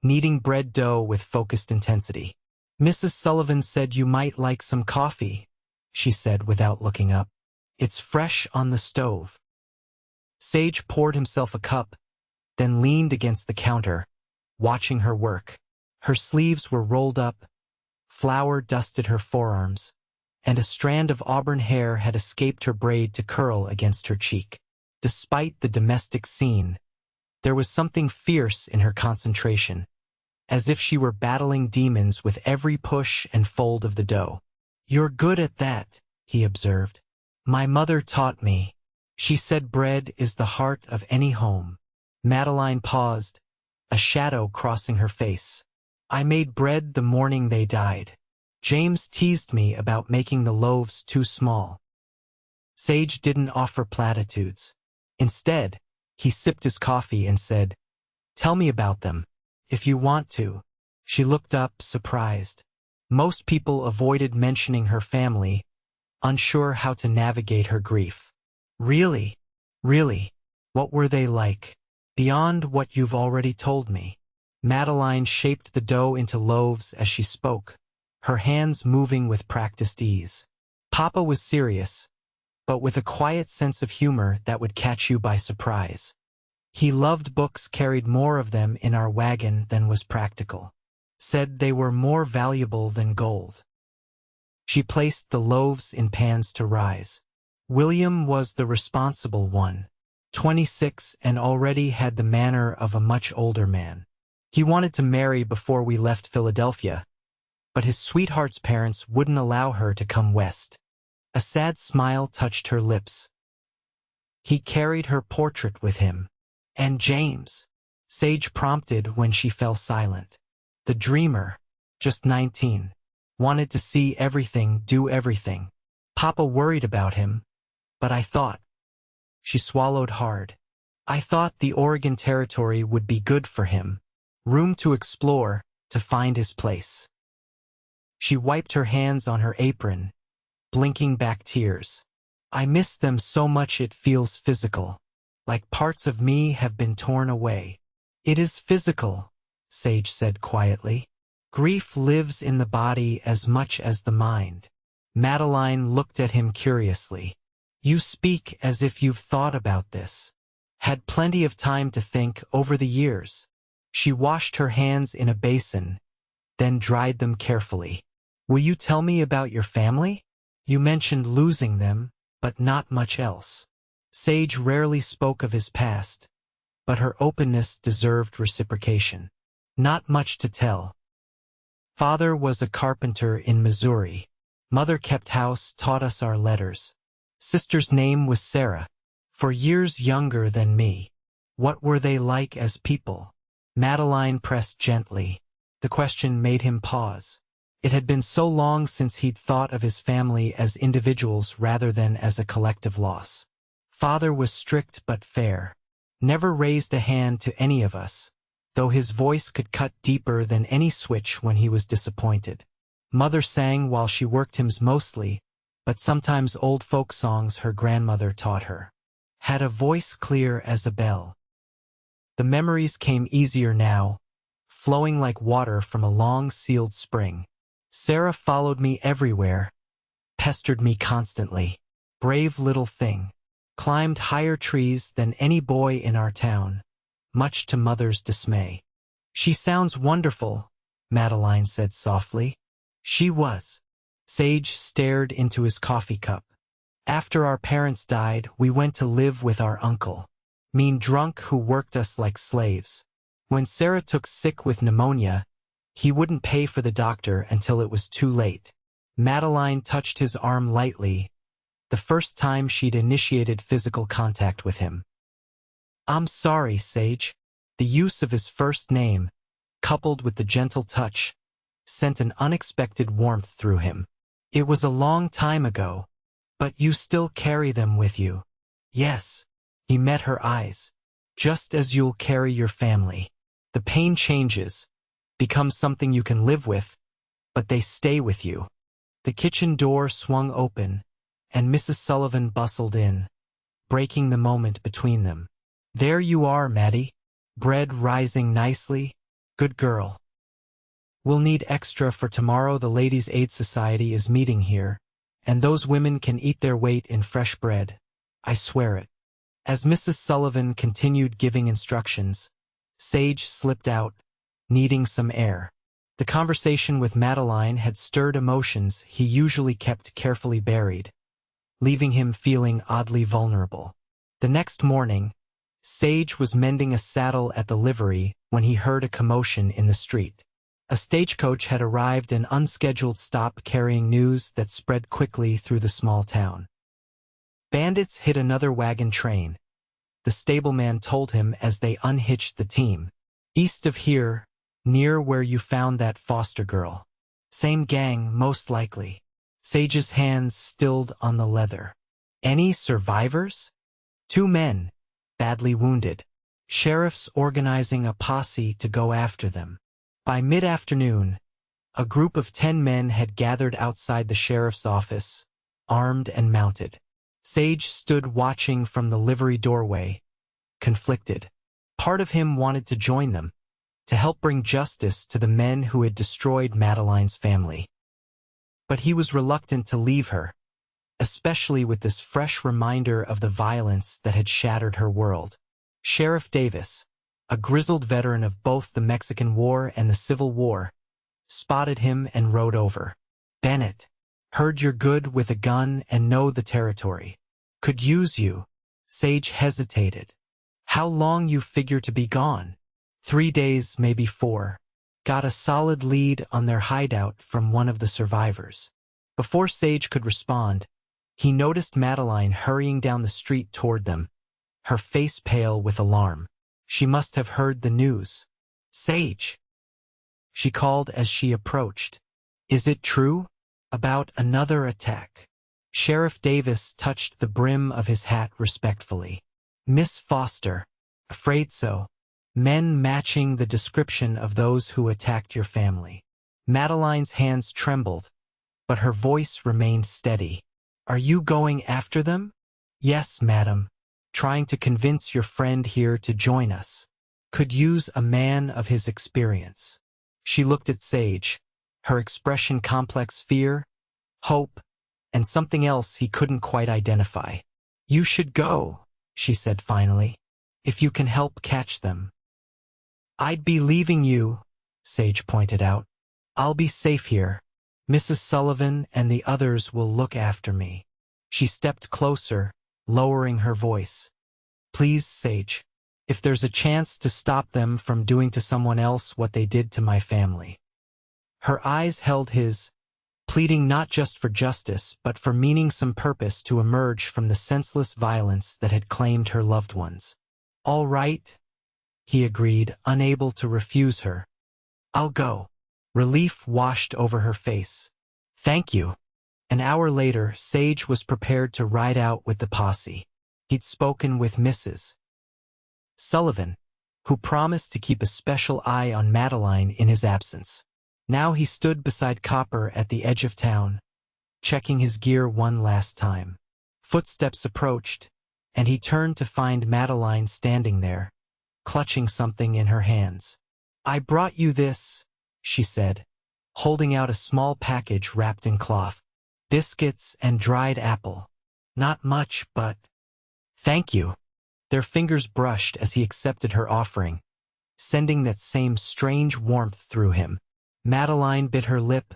kneading bread dough with focused intensity. "Mrs. Sullivan said you might like some coffee," she said without looking up. "It's fresh on the stove." Sage poured himself a cup, then leaned against the counter, watching her work. Her sleeves were rolled up, flour dusted her forearms, and a strand of auburn hair had escaped her braid to curl against her cheek. Despite the domestic scene, There was something fierce in her concentration, as if she were battling demons with every push and fold of the dough. "You're good at that," he observed. "My mother taught me. She said bread is the heart of any home." Madeleine paused, a shadow crossing her face. "I made bread the morning they died. James teased me about making the loaves too small." Sage didn't offer platitudes. Instead, he sipped his coffee and said, "Tell me about them, if you want to." She looked up, surprised. Most people avoided mentioning her family, unsure how to navigate her grief. "Really? Really? What were they like? Beyond what you've already told me?" Madeleine shaped the dough into loaves as she spoke, her hands moving with practiced ease. "Papa was serious, but with a quiet sense of humor that would catch you by surprise. He loved books, carried more of them in our wagon than was practical. Said they were more valuable than gold." She placed the loaves in pans to rise. "William was the responsible one, 26 and already had the manner of a much older man. He wanted to marry before we left Philadelphia, but his sweetheart's parents wouldn't allow her to come west." A sad smile touched her lips. "He carried her portrait with him. And James?" Sage prompted when she fell silent. "The dreamer, just 19. Wanted to see everything, do everything. Papa worried about him, but I thought—" She swallowed hard. "I thought the Oregon Territory would be good for him. Room to explore, to find his place." She wiped her hands on her apron, blinking back tears. "I miss them so much it feels physical, like parts of me have been torn away." "It is physical," Sage said quietly. "Grief lives in the body as much as the mind." Madeleine looked at him curiously. "You speak as if you've thought about this. Had plenty of time to think over the years." She washed her hands in a basin, then dried them carefully. "Will you tell me about your family? You mentioned losing them, but not much else." Sage rarely spoke of his past, but her openness deserved reciprocation. "Not much to tell. Father was a carpenter in Missouri. Mother kept house, taught us our letters. Sister's name was Sarah, for years younger than me." "What were they like as people?" Madeleine pressed gently. The question made him pause. It had been so long since he'd thought of his family as individuals rather than as a collective loss. "Father was strict but fair. Never raised a hand to any of us, though his voice could cut deeper than any switch when he was disappointed. Mother sang while she worked hymns mostly, but sometimes old folk songs her grandmother taught her. Had a voice clear as a bell." The memories came easier now, flowing like water from a long-sealed spring. "Sarah followed me everywhere, pestered me constantly. Brave little thing. Climbed higher trees than any boy in our town, much to Mother's dismay." "She sounds wonderful," Madeleine said softly. "She was." Sage stared into his coffee cup. "After our parents died, we went to live with our uncle. Mean drunk who worked us like slaves. When Sarah took sick with pneumonia, he wouldn't pay for the doctor until it was too late." Madeleine touched his arm lightly, the first time she'd initiated physical contact with him. "I'm sorry, Sage." The use of his first name, coupled with the gentle touch, sent an unexpected warmth through him. "It was a long time ago, but you still carry them with you." "Yes." He met her eyes. "Just as you'll carry your family. The pain changes, becomes something you can live with, but they stay with you." The kitchen door swung open, and Mrs. Sullivan bustled in, breaking the moment between them. "There you are, Maddie. Bread rising nicely. Good girl. We'll need extra for tomorrow. The Ladies' Aid Society is meeting here, and those women can eat their weight in fresh bread. I swear it." As Mrs. Sullivan continued giving instructions, Sage slipped out, needing some air. The conversation with Madeleine had stirred emotions he usually kept carefully buried, leaving him feeling oddly vulnerable. The next morning, Sage was mending a saddle at the livery when he heard a commotion in the street. A stagecoach had arrived, an unscheduled stop carrying news that spread quickly through the small town. Bandits hit another wagon train, the stableman told him as they unhitched the team. East of here, near where you found that Foster girl. Same gang, most likely. Sage's hands stilled on the leather. Any survivors? 2 men, badly wounded. Sheriffs organizing a posse to go after them. By mid-afternoon, a group of 10 men had gathered outside the sheriff's office, armed and mounted. Sage stood watching from the livery doorway, conflicted. Part of him wanted to join them, to help bring justice to the men who had destroyed Madeleine's family. But he was reluctant to leave her, especially with this fresh reminder of the violence that had shattered her world. Sheriff Davis, a grizzled veteran of both the Mexican War and the Civil War, spotted him and rode over. Bennett, heard you're good with a gun and know the territory. Could use you. Sage hesitated. How long you figure to be gone? 3 days, maybe 4. Got a solid lead on their hideout from one of the survivors. Before Sage could respond, he noticed Madeleine hurrying down the street toward them, her face pale with alarm. She must have heard the news. Sage, she called as she approached. Is it true? About another attack? Sheriff Davis touched the brim of his hat respectfully. Miss Foster, afraid so. Men matching the description of those who attacked your family. Madeleine's hands trembled, but her voice remained steady. Are you going after them? Yes, madam. Trying to convince your friend here to join us. Could use a man of his experience. She looked at Sage, her expression complex: fear, hope, and something else he couldn't quite identify. You should go, she said finally, if you can help catch them. I'd be leaving you, Sage pointed out. I'll be safe here. Mrs. Sullivan and the others will look after me. She stepped closer, lowering her voice. Please, Sage, if there's a chance to stop them from doing to someone else what they did to my family. Her eyes held his, pleading not just for justice but for meaning some purpose to emerge from the senseless violence that had claimed her loved ones. All right, he agreed, unable to refuse her. I'll go. Relief washed over her face. Thank you. An hour later, Sage was prepared to ride out with the posse. He'd spoken with Mrs. Sullivan, who promised to keep a special eye on Madeleine in his absence. Now he stood beside Copper at the edge of town, checking his gear one last time. Footsteps approached, and he turned to find Madeleine standing there, clutching something in her hands. I brought you this, she said, holding out a small package wrapped in cloth. Biscuits and dried apple. Not much, but... Thank you. Their fingers brushed as he accepted her offering, sending that same strange warmth through him. Madeleine bit her lip,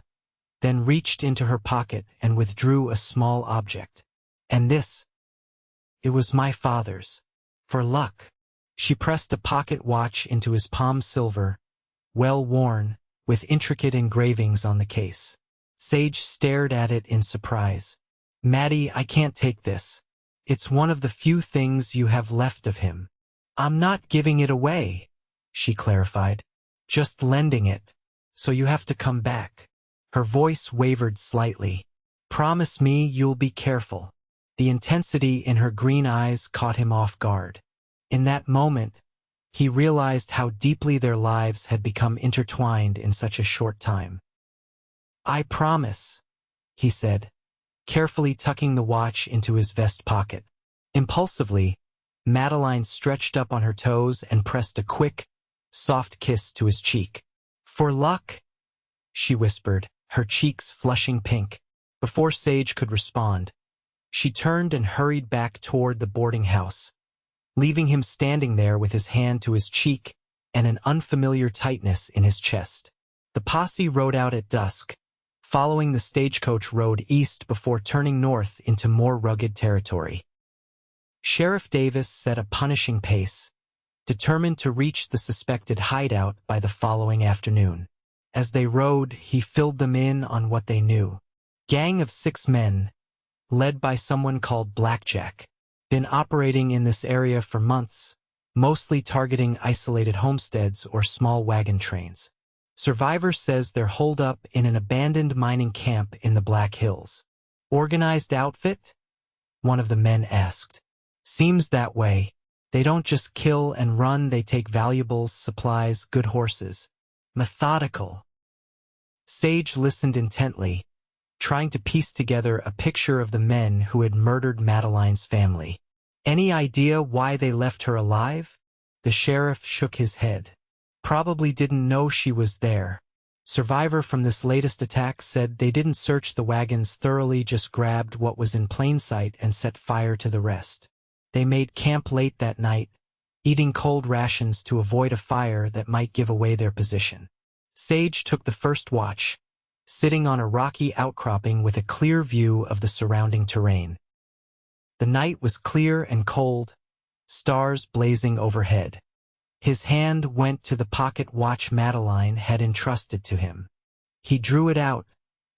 then reached into her pocket and withdrew a small object. And this? It was my father's. For luck. She pressed a pocket watch into his palm, silver, well worn, with intricate engravings on the case. Sage stared at it in surprise. Maddie, I can't take this. It's one of the few things you have left of him. I'm not giving it away, she clarified. Just lending it, so you have to come back. Her voice wavered slightly. Promise me you'll be careful. The intensity in her green eyes caught him off guard. In that moment, he realized how deeply their lives had become intertwined in such a short time. I promise, he said, carefully tucking the watch into his vest pocket. Impulsively, Madeleine stretched up on her toes and pressed a quick, soft kiss to his cheek. For luck, she whispered, her cheeks flushing pink. Before Sage could respond, she turned and hurried back toward the boarding house, leaving him standing there with his hand to his cheek and an unfamiliar tightness in his chest. The posse rode out at dusk, following the stagecoach road east before turning north into more rugged territory. Sheriff Davis set a punishing pace, determined to reach the suspected hideout by the following afternoon. As they rode, he filled them in on what they knew. Gang of 6 men, led by someone called Blackjack, been operating in this area for months, mostly targeting isolated homesteads or small wagon trains. Survivor says they're holed up in an abandoned mining camp in the Black Hills. Organized outfit? One of the men asked. Seems that way. They don't just kill and run, they take valuables, supplies, good horses. Methodical. Sage listened intently, trying to piece together a picture of the men who had murdered Madeleine's family. Any idea why they left her alive? The sheriff shook his head. Probably didn't know she was there. Survivor from this latest attack said they didn't search the wagons thoroughly, just grabbed what was in plain sight and set fire to the rest. They made camp late that night, eating cold rations to avoid a fire that might give away their position. Sage took the first watch, sitting on a rocky outcropping with a clear view of the surrounding terrain. The night was clear and cold, stars blazing overhead. His hand went to the pocket watch Madeleine had entrusted to him. He drew it out,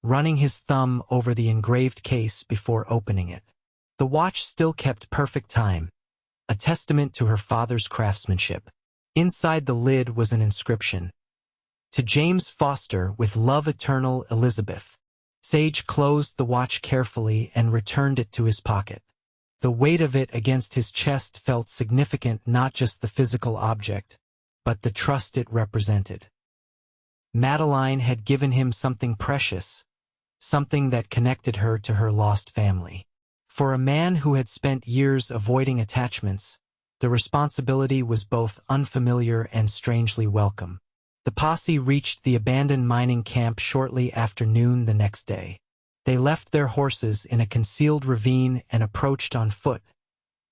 running his thumb over the engraved case before opening it. The watch still kept perfect time, a testament to her father's craftsmanship. Inside the lid was an inscription. To James Foster, with love eternal, Elizabeth. Sage closed the watch carefully and returned it to his pocket. The weight of it against his chest felt significant, not just the physical object, but the trust it represented. Madeleine had given him something precious, something that connected her to her lost family. For a man who had spent years avoiding attachments, the responsibility was both unfamiliar and strangely welcome. The posse reached the abandoned mining camp shortly after noon the next day. They left their horses in a concealed ravine and approached on foot,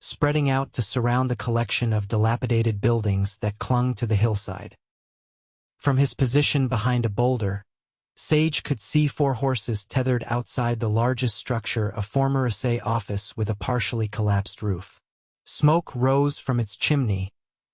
spreading out to surround the collection of dilapidated buildings that clung to the hillside. From his position behind a boulder, Sage could see 4 horses tethered outside the largest structure, a former assay office with a partially collapsed roof. Smoke rose from its chimney,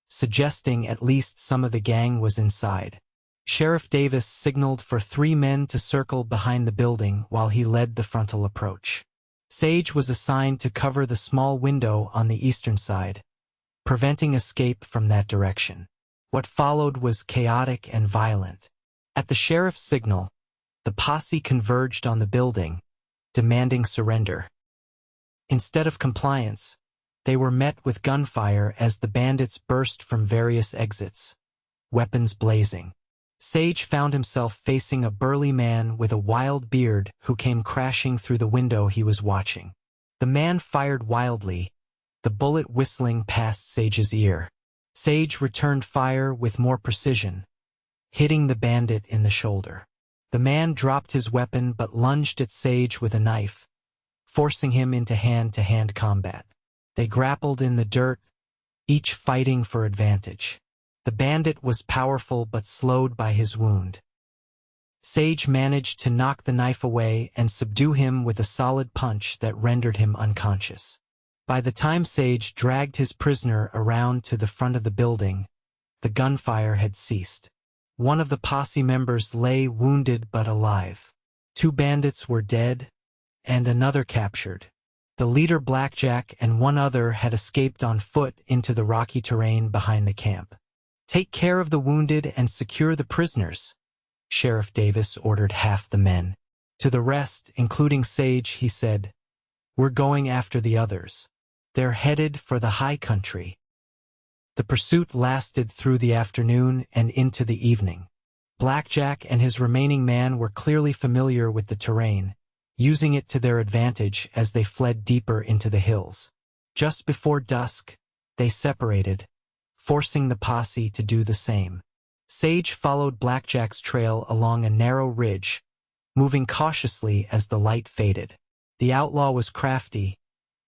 suggesting at least some of the gang was inside. Sheriff Davis signaled for 3 men to circle behind the building while he led the frontal approach. Sage was assigned to cover the small window on the eastern side, preventing escape from that direction. What followed was chaotic and violent. At the sheriff's signal, the posse converged on the building, demanding surrender. Instead of compliance, they were met with gunfire as the bandits burst from various exits, weapons blazing. Sage found himself facing a burly man with a wild beard who came crashing through the window he was watching. The man fired wildly, the bullet whistling past Sage's ear. Sage returned fire with more precision, hitting the bandit in the shoulder. The man dropped his weapon but lunged at Sage with a knife, forcing him into hand-to-hand combat. They grappled in the dirt, each fighting for advantage. The bandit was powerful but slowed by his wound. Sage managed to knock the knife away and subdue him with a solid punch that rendered him unconscious. By the time Sage dragged his prisoner around to the front of the building, the gunfire had ceased. One of the posse members lay wounded but alive. 2 bandits were dead, and another captured. The leader Blackjack and 1 other had escaped on foot into the rocky terrain behind the camp. "Take care of the wounded and secure the prisoners," Sheriff Davis ordered half the men. To the rest, including Sage, he said, "We're going after the others. They're headed for the high country." The pursuit lasted through the afternoon and into the evening. Blackjack and his remaining man were clearly familiar with the terrain, using it to their advantage as they fled deeper into the hills. Just before dusk, they separated, forcing the posse to do the same. Sage followed Blackjack's trail along a narrow ridge, moving cautiously as the light faded. The outlaw was crafty,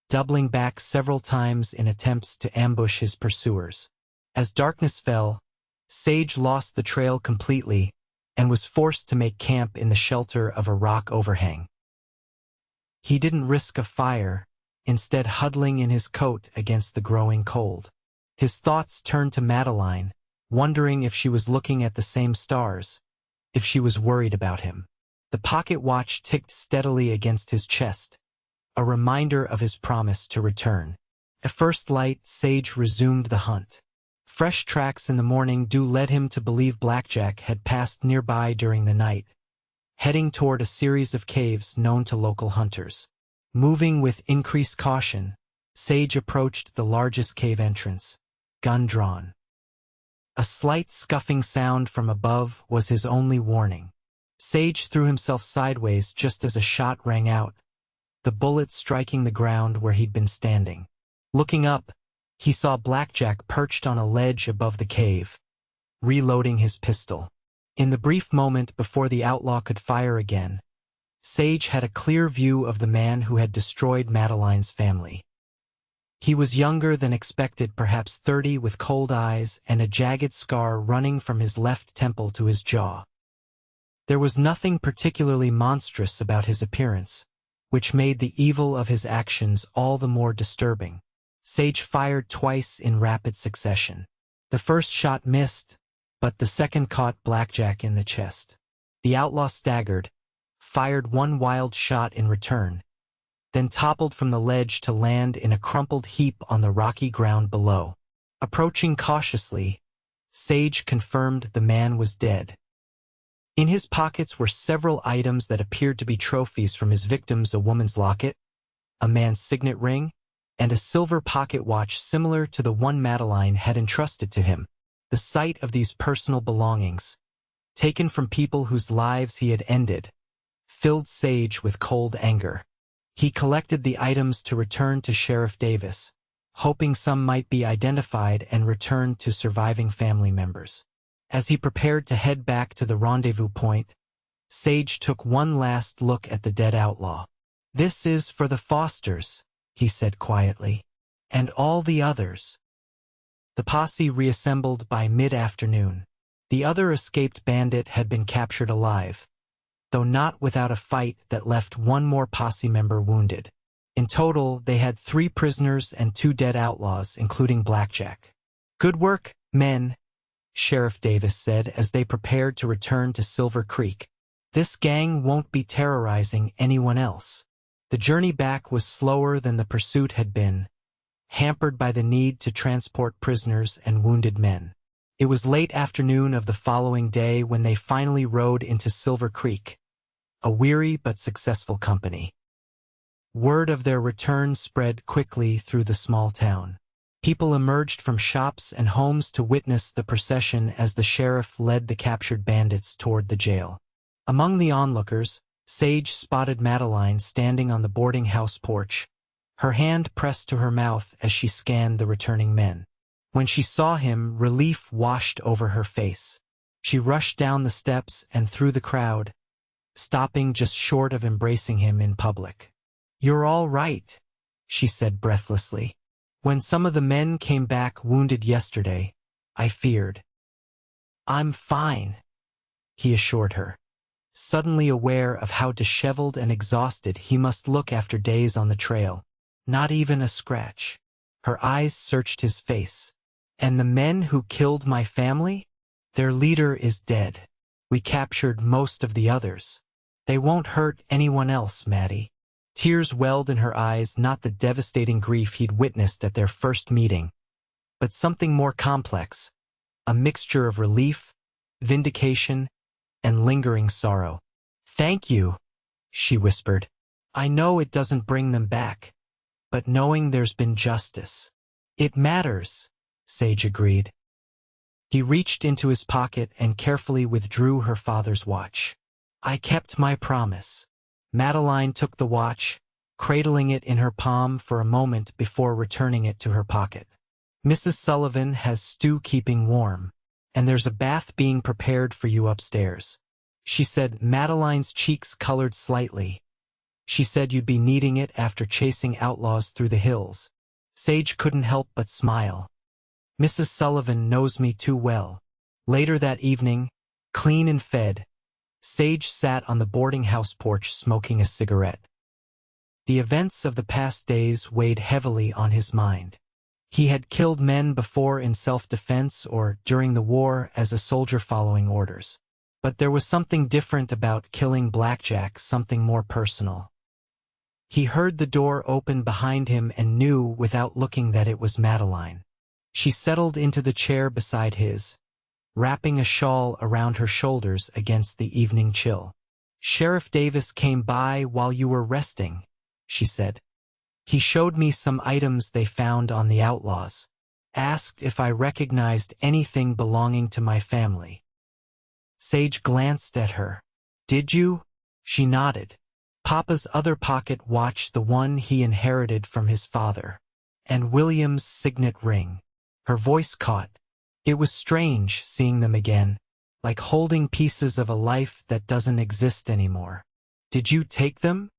doubling back several times in attempts to ambush his pursuers. As darkness fell, Sage lost the trail completely and was forced to make camp in the shelter of a rock overhang. He didn't risk a fire, instead huddling in his coat against the growing cold. His thoughts turned to Madeleine, wondering if she was looking at the same stars, if she was worried about him. The pocket watch ticked steadily against his chest, a reminder of his promise to return. At first light, Sage resumed the hunt. Fresh tracks in the morning dew led him to believe Blackjack had passed nearby during the night, heading toward a series of caves known to local hunters. Moving with increased caution, Sage approached the largest cave entrance, gun drawn. A slight scuffing sound from above was his only warning. Sage threw himself sideways just as a shot rang out, the bullet striking the ground where he'd been standing. Looking up, he saw Blackjack perched on a ledge above the cave, reloading his pistol. In the brief moment before the outlaw could fire again, Sage had a clear view of the man who had destroyed Madeleine's family. He was younger than expected, perhaps 30, with cold eyes and a jagged scar running from his left temple to his jaw. There was nothing particularly monstrous about his appearance, which made the evil of his actions all the more disturbing. Sage fired twice in rapid succession. The first shot missed, but the second caught Blackjack in the chest. The outlaw staggered, fired one wild shot in return, then toppled from the ledge to land in a crumpled heap on the rocky ground below. Approaching cautiously, Sage confirmed the man was dead. In his pockets were several items that appeared to be trophies from his victims: a woman's locket, a man's signet ring, and a silver pocket watch similar to the one Madeleine had entrusted to him. The sight of these personal belongings, taken from people whose lives he had ended, filled Sage with cold anger. He collected the items to return to Sheriff Davis, hoping some might be identified and returned to surviving family members. As he prepared to head back to the rendezvous point, Sage took one last look at the dead outlaw. "This is for the Fosters," he said quietly, "and all the others." The posse reassembled by mid-afternoon. The other escaped bandit had been captured alive, though not without a fight that left one more posse member wounded. In total, they had 3 prisoners and 2 dead outlaws, including Blackjack. "Good work, men," Sheriff Davis said as they prepared to return to Silver Creek. "This gang won't be terrorizing anyone else." The journey back was slower than the pursuit had been, hampered by the need to transport prisoners and wounded men. It was late afternoon of the following day when they finally rode into Silver Creek, a weary but successful company. Word of their return spread quickly through the small town. People emerged from shops and homes to witness the procession as the sheriff led the captured bandits toward the jail. Among the onlookers, Sage spotted Madeleine standing on the boarding house porch, her hand pressed to her mouth as she scanned the returning men. When she saw him, relief washed over her face. She rushed down the steps and through the crowd, stopping just short of embracing him in public. "You're all right," she said breathlessly. "When some of the men came back wounded yesterday, I feared." "I'm fine," he assured her, suddenly aware of how disheveled and exhausted he must look after days on the trail. "Not even a scratch." Her eyes searched his face. "And the men who killed my family? Their leader is dead. We captured most of the others. They won't hurt anyone else, Maddie." Tears welled in her eyes, not the devastating grief he'd witnessed at their first meeting, but something more complex, a mixture of relief, vindication, and lingering sorrow. "Thank you," she whispered. "I know it doesn't bring them back, but knowing there's been justice, it matters," Sage agreed. He reached into his pocket and carefully withdrew her father's watch. "I kept my promise." Madeleine took the watch, cradling it in her palm for a moment before returning it to her pocket. "Mrs. Sullivan has stew keeping warm, and there's a bath being prepared for you upstairs," she said. Madeleine's cheeks colored slightly. "She said you'd be needing it after chasing outlaws through the hills." Sage couldn't help but smile. "Mrs. Sullivan knows me too well." Later that evening, clean and fed, Sage sat on the boarding house porch smoking a cigarette. The events of the past days weighed heavily on his mind. He had killed men before in self-defense or during the war as a soldier following orders. But there was something different about killing Blackjack, something more personal. He heard the door open behind him and knew without looking that it was Madeleine. She settled into the chair beside his, wrapping a shawl around her shoulders against the evening chill. "Sheriff Davis came by while you were resting," she said. "He showed me some items they found on the outlaws. Asked if I recognized anything belonging to my family." Sage glanced at her. "Did you?" She nodded. Papa's other pocket watch, the one he inherited from his father, and William's signet ring. Her voice caught. It was strange seeing them again, like holding pieces of a life that doesn't exist anymore. "Did you take them?"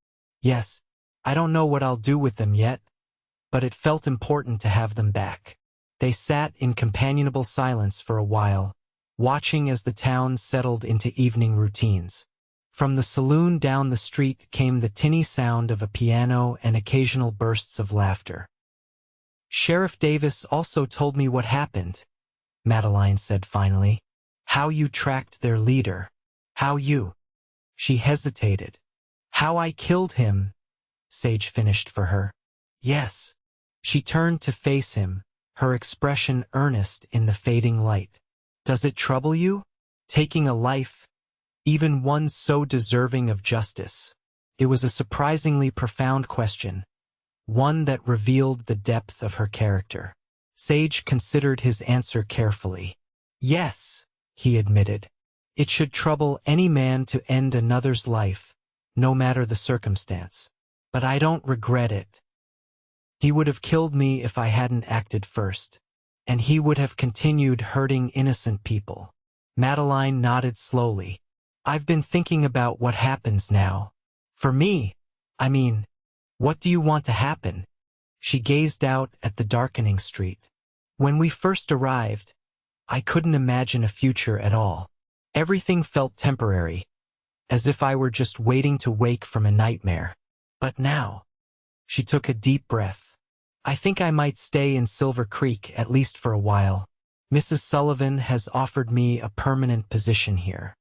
"Yes. I don't know what I'll do with them yet, but it felt important to have them back." They sat in companionable silence for a while, watching as the town settled into evening routines. From the saloon down the street came the tinny sound of a piano and occasional bursts of laughter. "Sheriff Davis also told me what happened," Madeleine said finally. "How you tracked their leader. How you—" She hesitated. "How I killed him," Sage finished for her. "Yes." She turned to face him, her expression earnest in the fading light. "Does it trouble you? Taking a life, even one so deserving of justice?" It was a surprisingly profound question, one that revealed the depth of her character. Sage considered his answer carefully. "Yes," he admitted. "It should trouble any man to end another's life, no matter the circumstance. But I don't regret it. He would have killed me if I hadn't acted first, and he would have continued hurting innocent people." Madeleine nodded slowly. "I've been thinking about what happens now. For me, I mean, what do you want to happen?" She gazed out at the darkening street. "When we first arrived, I couldn't imagine a future at all. Everything felt temporary, as if I were just waiting to wake from a nightmare. But now," she took a deep breath, "I think I might stay in Silver Creek at least for a while. Mrs. Sullivan has offered me a permanent position here.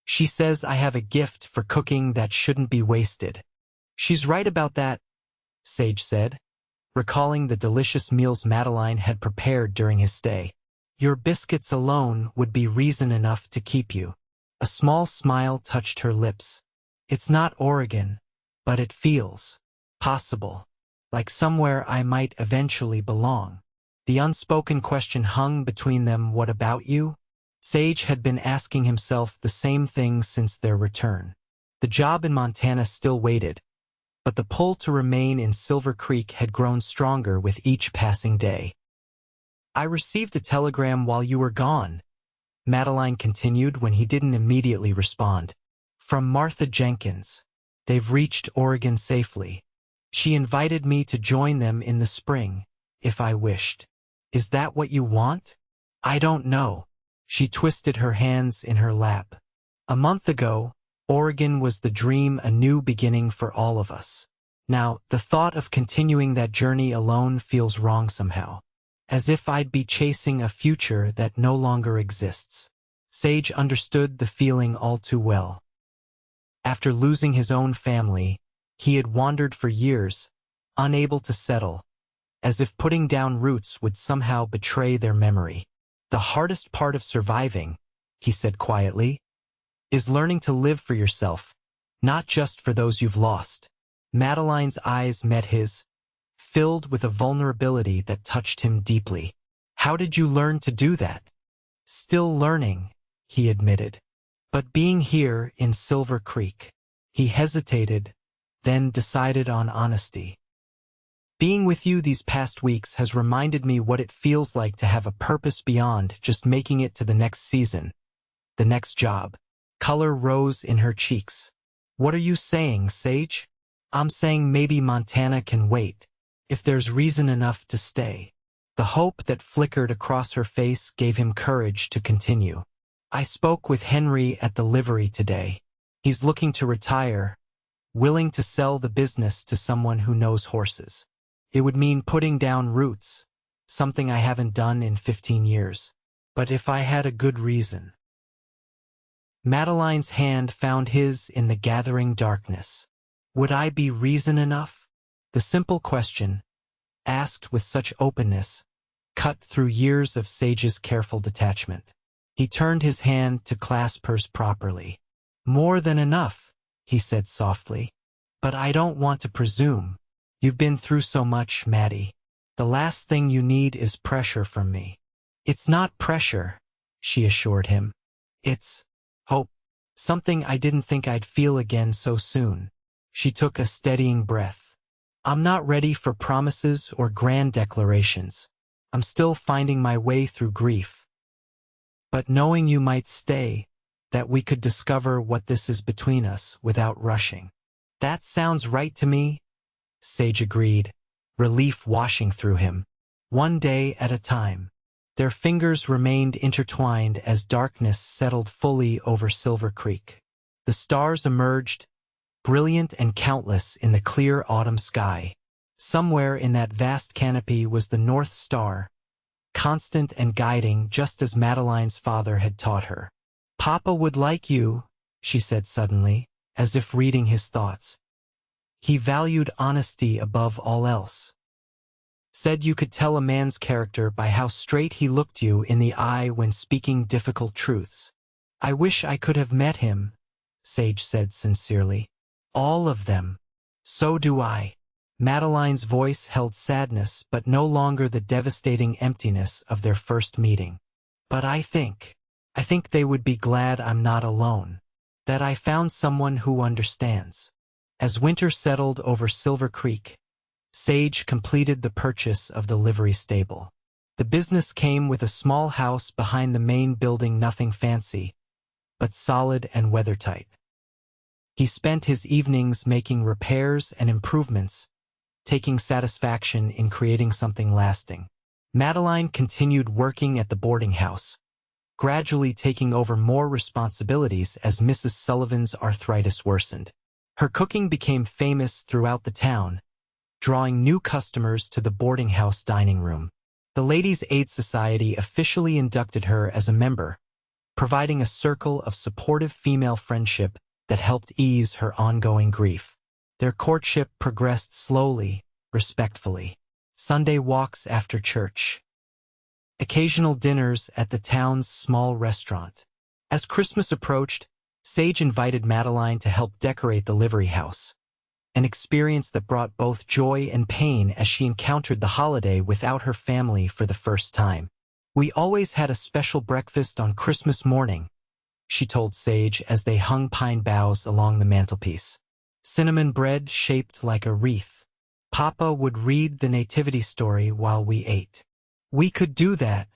She says I have a gift for cooking that shouldn't be wasted." "She's right about that," Sage said, recalling the delicious meals Madeleine had prepared during his stay. "Your biscuits alone would be reason enough to keep you." A small smile touched her lips. "It's not Oregon, but it feels possible, like somewhere I might eventually belong." The unspoken question hung between them. "What about you?" Sage had been asking himself the same thing since their return. The job in Montana still waited, but the pull to remain in Silver Creek had grown stronger with each passing day. "I received a telegram while you were gone," Madeleine continued when he didn't immediately respond. "From Martha Jenkins. They've reached Oregon safely. She invited me to join them in the spring, if I wished." "Is that what you want?" "I don't know." She twisted her hands in her lap. "A month ago, Oregon was the dream, a new beginning for all of us. Now, the thought of continuing that journey alone feels wrong somehow, as if I'd be chasing a future that no longer exists." Sage understood the feeling all too well. After losing his own family, he had wandered for years, unable to settle, as if putting down roots would somehow betray their memory. "The hardest part of surviving," he said quietly, "is learning to live for yourself, not just for those you've lost." Madeleine's eyes met his, filled with a vulnerability that touched him deeply. "How did you learn to do that?" "Still learning," he admitted. "But being here in Silver Creek." He hesitated, then decided on honesty. "Being with you these past weeks has reminded me what it feels like to have a purpose beyond just making it to the next season, the next job." Color rose in her cheeks. "What are you saying, Sage?" "I'm saying maybe Montana can wait, if there's reason enough to stay." The hope that flickered across her face gave him courage to continue. "I spoke with Henry at the livery today. He's looking to retire, willing to sell the business to someone who knows horses. It would mean putting down roots, something I haven't done in 15 years. But if I had a good reason. Madeleine's hand found his in the gathering darkness. Would I be reason enough? The simple question, asked with such openness, cut through years of Sage's careful detachment. He turned his hand to clasp hers properly. More than enough, he said softly. But I don't want to presume. You've been through so much, Maddie. The last thing you need is pressure from me. It's not pressure, she assured him. It's hope. Something I didn't think I'd feel again so soon. She took a steadying breath. I'm not ready for promises or grand declarations. I'm still finding my way through grief. But knowing you might stay, that we could discover what this is between us without rushing. That sounds right to me, Sage agreed, relief washing through him. One day at a time. Their fingers remained intertwined as darkness settled fully over Silver Creek. The stars emerged, brilliant and countless in the clear autumn sky. Somewhere in that vast canopy was the North Star, constant and guiding just as Madeleine's father had taught her. Papa would like you, she said suddenly, as if reading his thoughts. He valued honesty above all else. Said you could tell a man's character by how straight he looked you in the eye when speaking difficult truths. I wish I could have met him, Sage said sincerely. All of them. So do I. Madeleine's voice held sadness but no longer the devastating emptiness of their first meeting. But I think they would be glad I'm not alone. That I found someone who understands. As winter settled over Silver Creek, Sage completed the purchase of the livery stable. The business came with a small house behind the main building, nothing fancy, but solid and weathertight. He spent his evenings making repairs and improvements, taking satisfaction in creating something lasting. Madeleine continued working at the boarding house, gradually taking over more responsibilities as Mrs. Sullivan's arthritis worsened. Her cooking became famous throughout the town, drawing new customers to the boarding house dining room. The Ladies' Aid Society officially inducted her as a member, providing a circle of supportive female friendship that helped ease her ongoing grief. Their courtship progressed slowly, respectfully. Sunday walks after church. Occasional dinners at the town's small restaurant. As Christmas approached, Sage invited Madeleine to help decorate the livery house, an experience that brought both joy and pain as she encountered the holiday without her family for the first time. We always had a special breakfast on Christmas morning, she told Sage as they hung pine boughs along the mantelpiece. Cinnamon bread shaped like a wreath. Papa would read the nativity story while we ate. We could do that,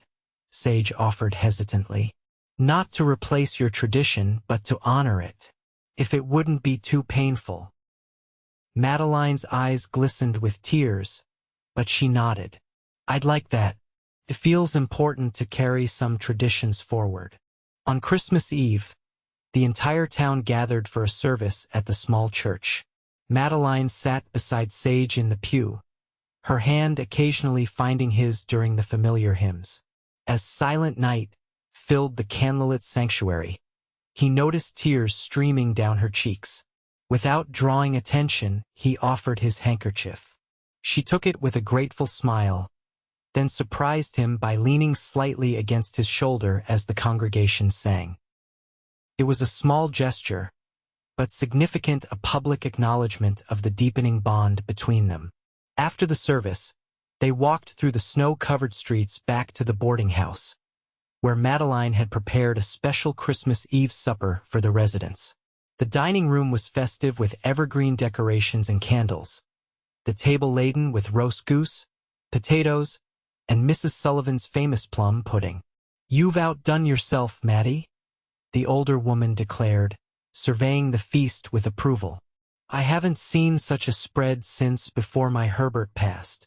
Sage offered hesitantly. Not to replace your tradition, but to honor it. If it wouldn't be too painful. Madeleine's eyes glistened with tears, but she nodded. I'd like that. It feels important to carry some traditions forward. On Christmas Eve, the entire town gathered for a service at the small church. Madeleine sat beside Sage in the pew, her hand occasionally finding his during the familiar hymns. As silent night filled the candlelit sanctuary, he noticed tears streaming down her cheeks. Without drawing attention, he offered his handkerchief. She took it with a grateful smile, then surprised him by leaning slightly against his shoulder as the congregation sang. It was a small gesture, but significant, a public acknowledgement of the deepening bond between them. After the service, they walked through the snow-covered streets back to the boarding house, where Madeleine had prepared a special Christmas Eve supper for the residents. The dining room was festive with evergreen decorations and candles, the table laden with roast goose, potatoes, and Mrs. Sullivan's famous plum pudding. You've outdone yourself, Maddie, the older woman declared, surveying the feast with approval. I haven't seen such a spread since before my Herbert passed.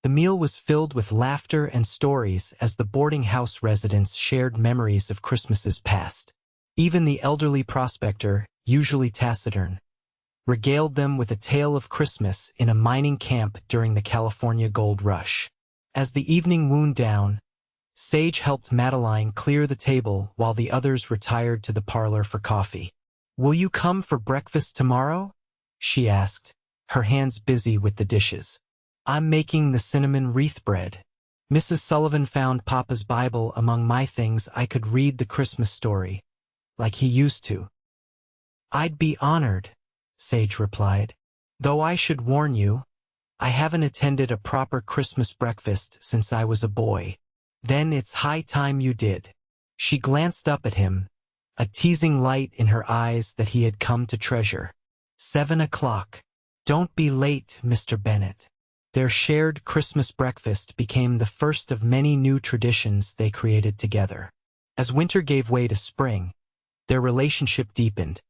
The meal was filled with laughter and stories as the boarding house residents shared memories of Christmases past. Even the elderly prospector, usually taciturn, regaled them with a tale of Christmas in a mining camp during the California Gold Rush. As the evening wound down, Sage helped Madeleine clear the table while the others retired to the parlor for coffee. "Will you come for breakfast tomorrow?" she asked, her hands busy with the dishes. "I'm making the cinnamon wreath bread. Mrs. Sullivan found Papa's Bible among my things. I could read the Christmas story, like he used to." "I'd be honored," Sage replied. "Though I should warn you, I haven't attended a proper Christmas breakfast since I was a boy." "Then it's high time you did." She glanced up at him, a teasing light in her eyes that he had come to treasure. 7 o'clock. "Don't be late, Mr. Bennett." Their shared Christmas breakfast became the first of many new traditions they created together. As winter gave way to spring, their relationship deepened,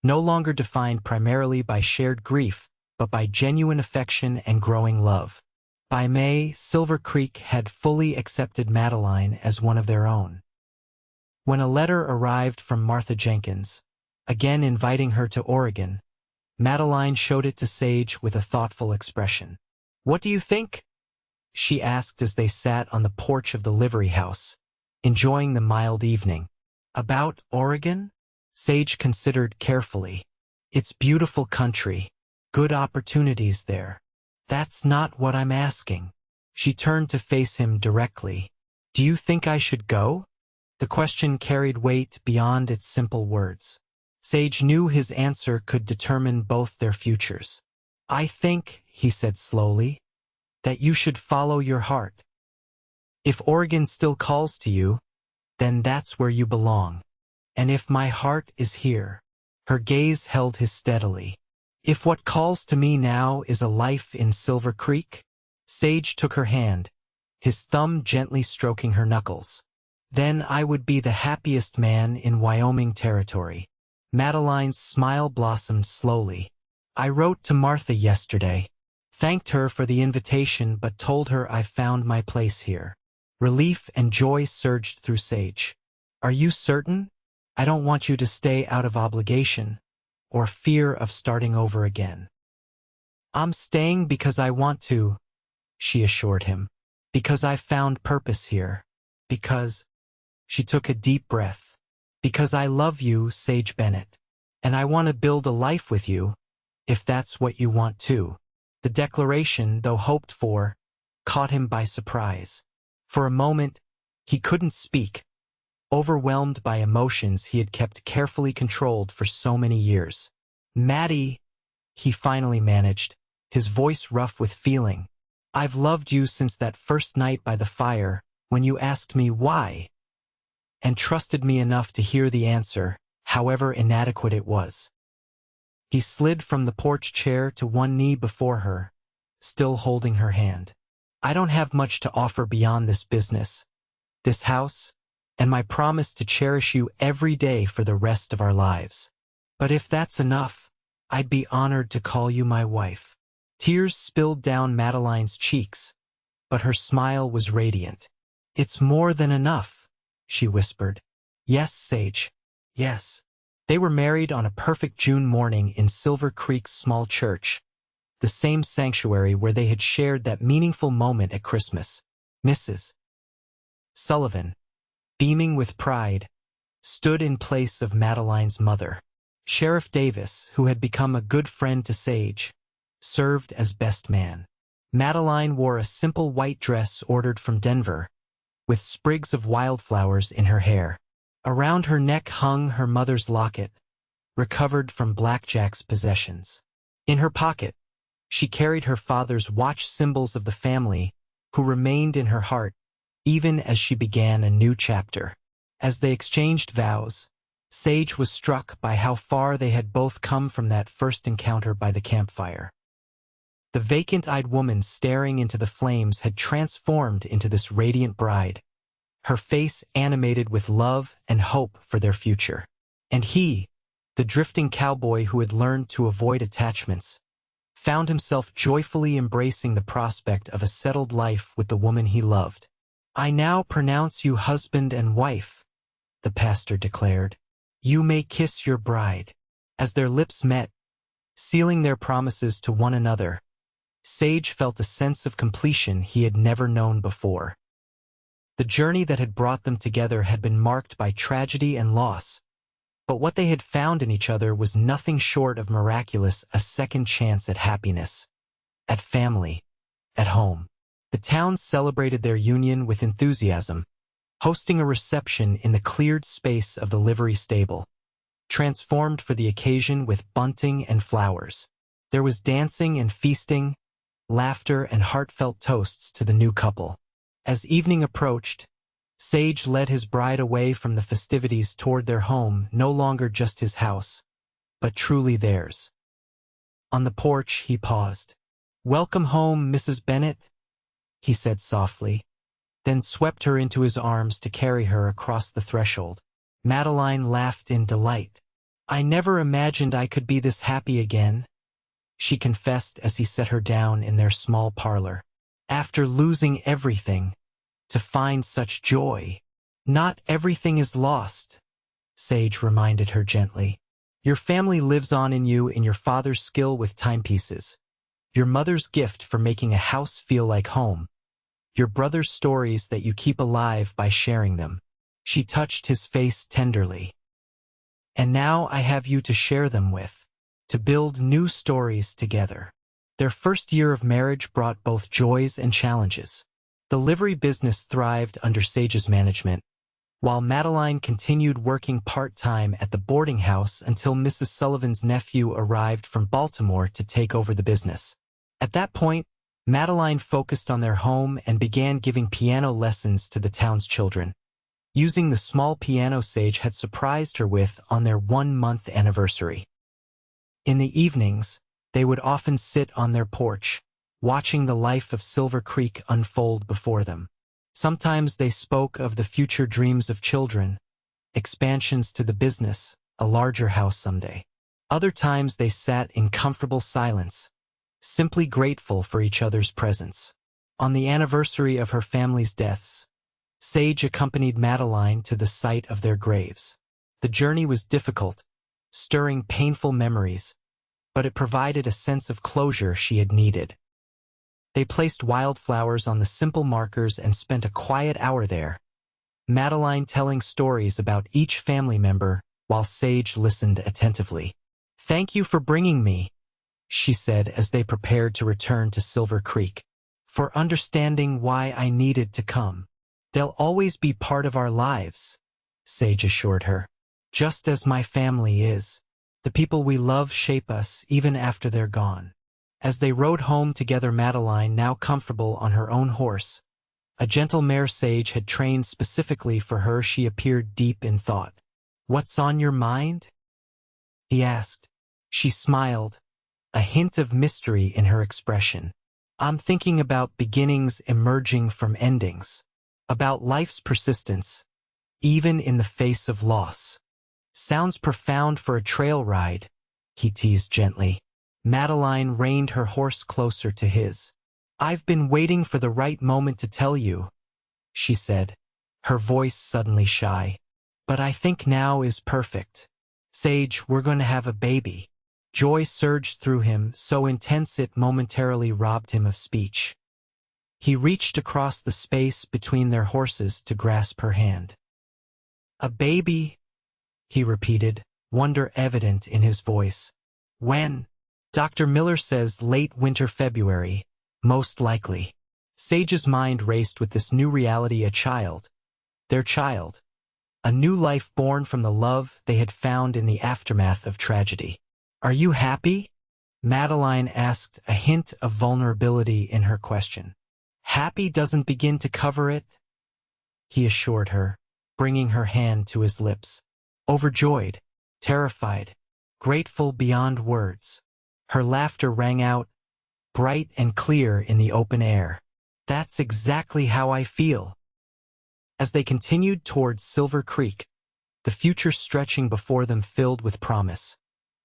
no longer defined primarily by shared grief, but by genuine affection and growing love. By May, Silver Creek had fully accepted Madeleine as one of their own. When a letter arrived from Martha Jenkins, again inviting her to Oregon, Madeleine showed it to Sage with a thoughtful expression. "What do you think?" she asked as they sat on the porch of the livery house, enjoying the mild evening. "About Oregon?" Sage considered carefully. "It's beautiful country, good opportunities there." "That's not what I'm asking." She turned to face him directly. "Do you think I should go?" The question carried weight beyond its simple words. Sage knew his answer could determine both their futures. "I think," he said slowly, "that you should follow your heart. If Oregon still calls to you, then that's where you belong. And if my heart is here." Her gaze held his steadily. "If what calls to me now is a life in Silver Creek?" Sage took her hand, his thumb gently stroking her knuckles. "Then I would be the happiest man in Wyoming Territory." Madeleine's smile blossomed slowly. "I wrote to Martha yesterday, thanked her for the invitation but told her I found my place here." Relief and joy surged through Sage. "Are you certain? I don't want you to stay out of obligation or fear of starting over again." "I'm staying because I want to," she assured him. "Because I've found purpose here. Because—" she took a deep breath. "Because I love you, Sage Bennett. And I want to build a life with you, if that's what you want too." The declaration, though hoped for, caught him by surprise. For a moment, he couldn't speak, overwhelmed by emotions he had kept carefully controlled for so many years. "Maddie," he finally managed, his voice rough with feeling. "I've loved you since that first night by the fire, when you asked me why, and trusted me enough to hear the answer, however inadequate it was." He slid from the porch chair to one knee before her, still holding her hand. "I don't have much to offer beyond this business, this house, and my promise to cherish you every day for the rest of our lives. But if that's enough, I'd be honored to call you my wife." Tears spilled down Madeleine's cheeks, but her smile was radiant. "It's more than enough," she whispered. "Yes, Sage. Yes." They were married on a perfect June morning in Silver Creek's small church, the same sanctuary where they had shared that meaningful moment at Christmas. Mrs. Sullivan, beaming with pride, stood in place of Madeleine's mother. Sheriff Davis, who had become a good friend to Sage, served as best man. Madeleine wore a simple white dress ordered from Denver, with sprigs of wildflowers in her hair. Around her neck hung her mother's locket, recovered from Blackjack's possessions. In her pocket, she carried her father's watch, symbols of the family, who remained in her heart, even as she began a new chapter. As they exchanged vows, Sage was struck by how far they had both come from that first encounter by the campfire. The vacant-eyed woman staring into the flames had transformed into this radiant bride, her face animated with love and hope for their future. And he, the drifting cowboy who had learned to avoid attachments, found himself joyfully embracing the prospect of a settled life with the woman he loved. "I now pronounce you husband and wife," the pastor declared. "You may kiss your bride." As their lips met, sealing their promises to one another. Sage felt a sense of completion he had never known before. The journey that had brought them together had been marked by tragedy and loss, but what they had found in each other was nothing short of miraculous, a second chance at happiness, at family, at home. The town celebrated their union with enthusiasm, hosting a reception in the cleared space of the livery stable, transformed for the occasion with bunting and flowers. There was dancing and feasting, laughter and heartfelt toasts to the new couple. As evening approached, Sage led his bride away from the festivities toward their home, no longer just his house, but truly theirs. On the porch, he paused. "Welcome home, Mrs. Bennett," he said softly, then swept her into his arms to carry her across the threshold. Madeleine laughed in delight. "I never imagined I could be this happy again," she confessed as he set her down in their small parlor. "After losing everything, to find such joy." "Not everything is lost," Sage reminded her gently. "Your family lives on in you, in your father's skill with timepieces, your mother's gift for making a house feel like home, your brother's stories that you keep alive by sharing them." She touched his face tenderly. "And now I have you to share them with, to build new stories together." Their first year of marriage brought both joys and challenges. The livery business thrived under Sage's management, while Madeleine continued working part-time at the boarding house until Mrs. Sullivan's nephew arrived from Baltimore to take over the business. At that point, Madeleine focused on their home and began giving piano lessons to the town's children, using the small piano Sage had surprised her with on their 1-month anniversary. In the evenings, they would often sit on their porch, watching the life of Silver Creek unfold before them. Sometimes they spoke of the future dreams of children, expansions to the business, a larger house someday. Other times they sat in comfortable silence, simply grateful for each other's presence. On the anniversary of her family's deaths, Sage accompanied Madeleine to the site of their graves. The journey was difficult, stirring painful memories, but it provided a sense of closure she had needed. They placed wildflowers on the simple markers and spent a quiet hour there, Madeleine telling stories about each family member while Sage listened attentively. "Thank you for bringing me," she said as they prepared to return to Silver Creek, "for understanding why I needed to come." "They'll always be part of our lives," Sage assured her, "just as my family is. The people we love shape us even after they're gone." As they rode home together, Madeleine, now comfortable on her own horse, a gentle mare Sage had trained specifically for her, she appeared deep in thought. "What's on your mind?" he asked. She smiled, a hint of mystery in her expression. "I'm thinking about beginnings emerging from endings, about life's persistence, even in the face of loss." "Sounds profound for a trail ride," he teased gently. Madeleine reined her horse closer to his. "I've been waiting for the right moment to tell you," she said, her voice suddenly shy. "But I think now is perfect. Sage, we're going to have a baby." Joy surged through him, so intense it momentarily robbed him of speech. He reached across the space between their horses to grasp her hand. "A baby?" he repeated, wonder evident in his voice. "When?" "Dr. Miller says late winter February, most likely." Sage's mind raced with this new reality, a child, their child, a new life born from the love they had found in the aftermath of tragedy. "Are you happy?" Madeleine asked, a hint of vulnerability in her question. "Happy doesn't begin to cover it," he assured her, bringing her hand to his lips. "Overjoyed, terrified, grateful beyond words." Her laughter rang out, bright and clear in the open air. "That's exactly how I feel." As they continued towards Silver Creek, the future stretching before them filled with promise,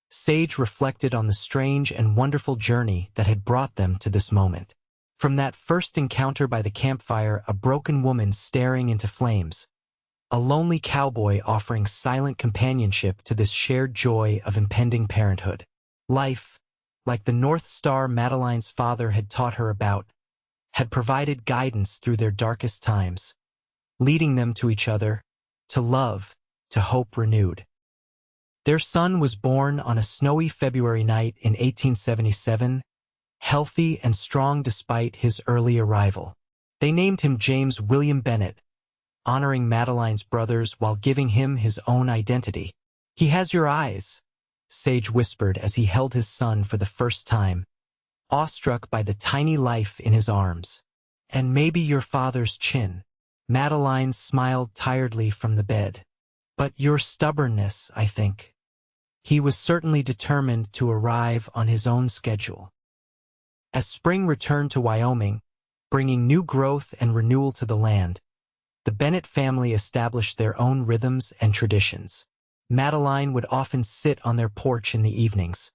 Sage reflected on the strange and wonderful journey that had brought them to this moment. From that first encounter by the campfire, a broken woman staring into flames, a lonely cowboy offering silent companionship, to this shared joy of impending parenthood. Life, like the North Star Madeleine's father had taught her about, had provided guidance through their darkest times, leading them to each other, to love, to hope renewed. Their son was born on a snowy February night in 1877, healthy and strong despite his early arrival. They named him James William Bennett, honoring Madeleine's brothers while giving him his own identity. "He has your eyes," Sage whispered as he held his son for the first time, awestruck by the tiny life in his arms. "And maybe your father's chin." Madeleine smiled tiredly from the bed. "But your stubbornness, I think." He was certainly determined to arrive on his own schedule. As spring returned to Wyoming, bringing new growth and renewal to the land, the Bennett family established their own rhythms and traditions. Madeleine would often sit on their porch in the evenings,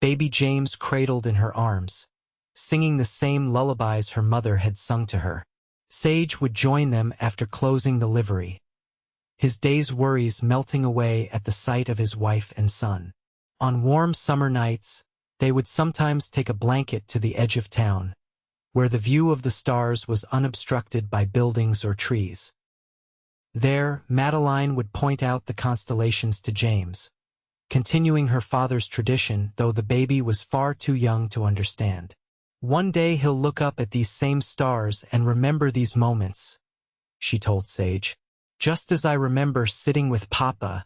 baby James cradled in her arms, singing the same lullabies her mother had sung to her. Sage would join them after closing the livery, his day's worries melting away at the sight of his wife and son. On warm summer nights, they would sometimes take a blanket to the edge of town, where the view of the stars was unobstructed by buildings or trees. There, Madeleine would point out the constellations to James, continuing her father's tradition, though the baby was far too young to understand. "One day he'll look up at these same stars and remember these moments," she told Sage. "Just as I remember sitting with Papa,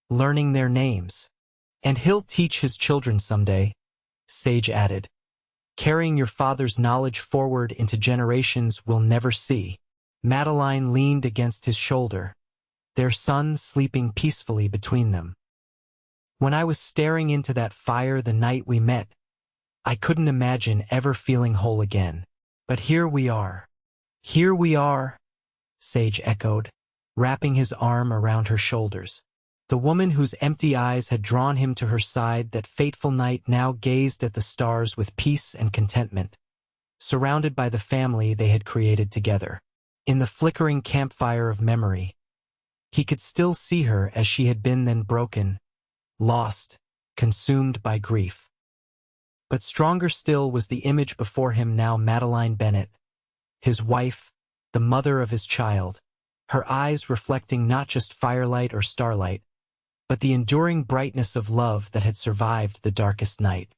learning their names. And he'll teach his children someday," Sage added, "carrying your father's knowledge forward into generations we'll never see." Madeleine leaned against his shoulder, their son sleeping peacefully between them. "When I was staring into that fire the night we met, I couldn't imagine ever feeling whole again. But here we are." "Here we are," Sage echoed, wrapping his arm around her shoulders. The woman whose empty eyes had drawn him to her side that fateful night now gazed at the stars with peace and contentment, surrounded by the family they had created together. In the flickering campfire of memory, he could still see her as she had been then, broken, lost, consumed by grief. But stronger still was the image before him now, Madeleine Bennett, his wife, the mother of his child, her eyes reflecting not just firelight or starlight, but the enduring brightness of love that had survived the darkest night.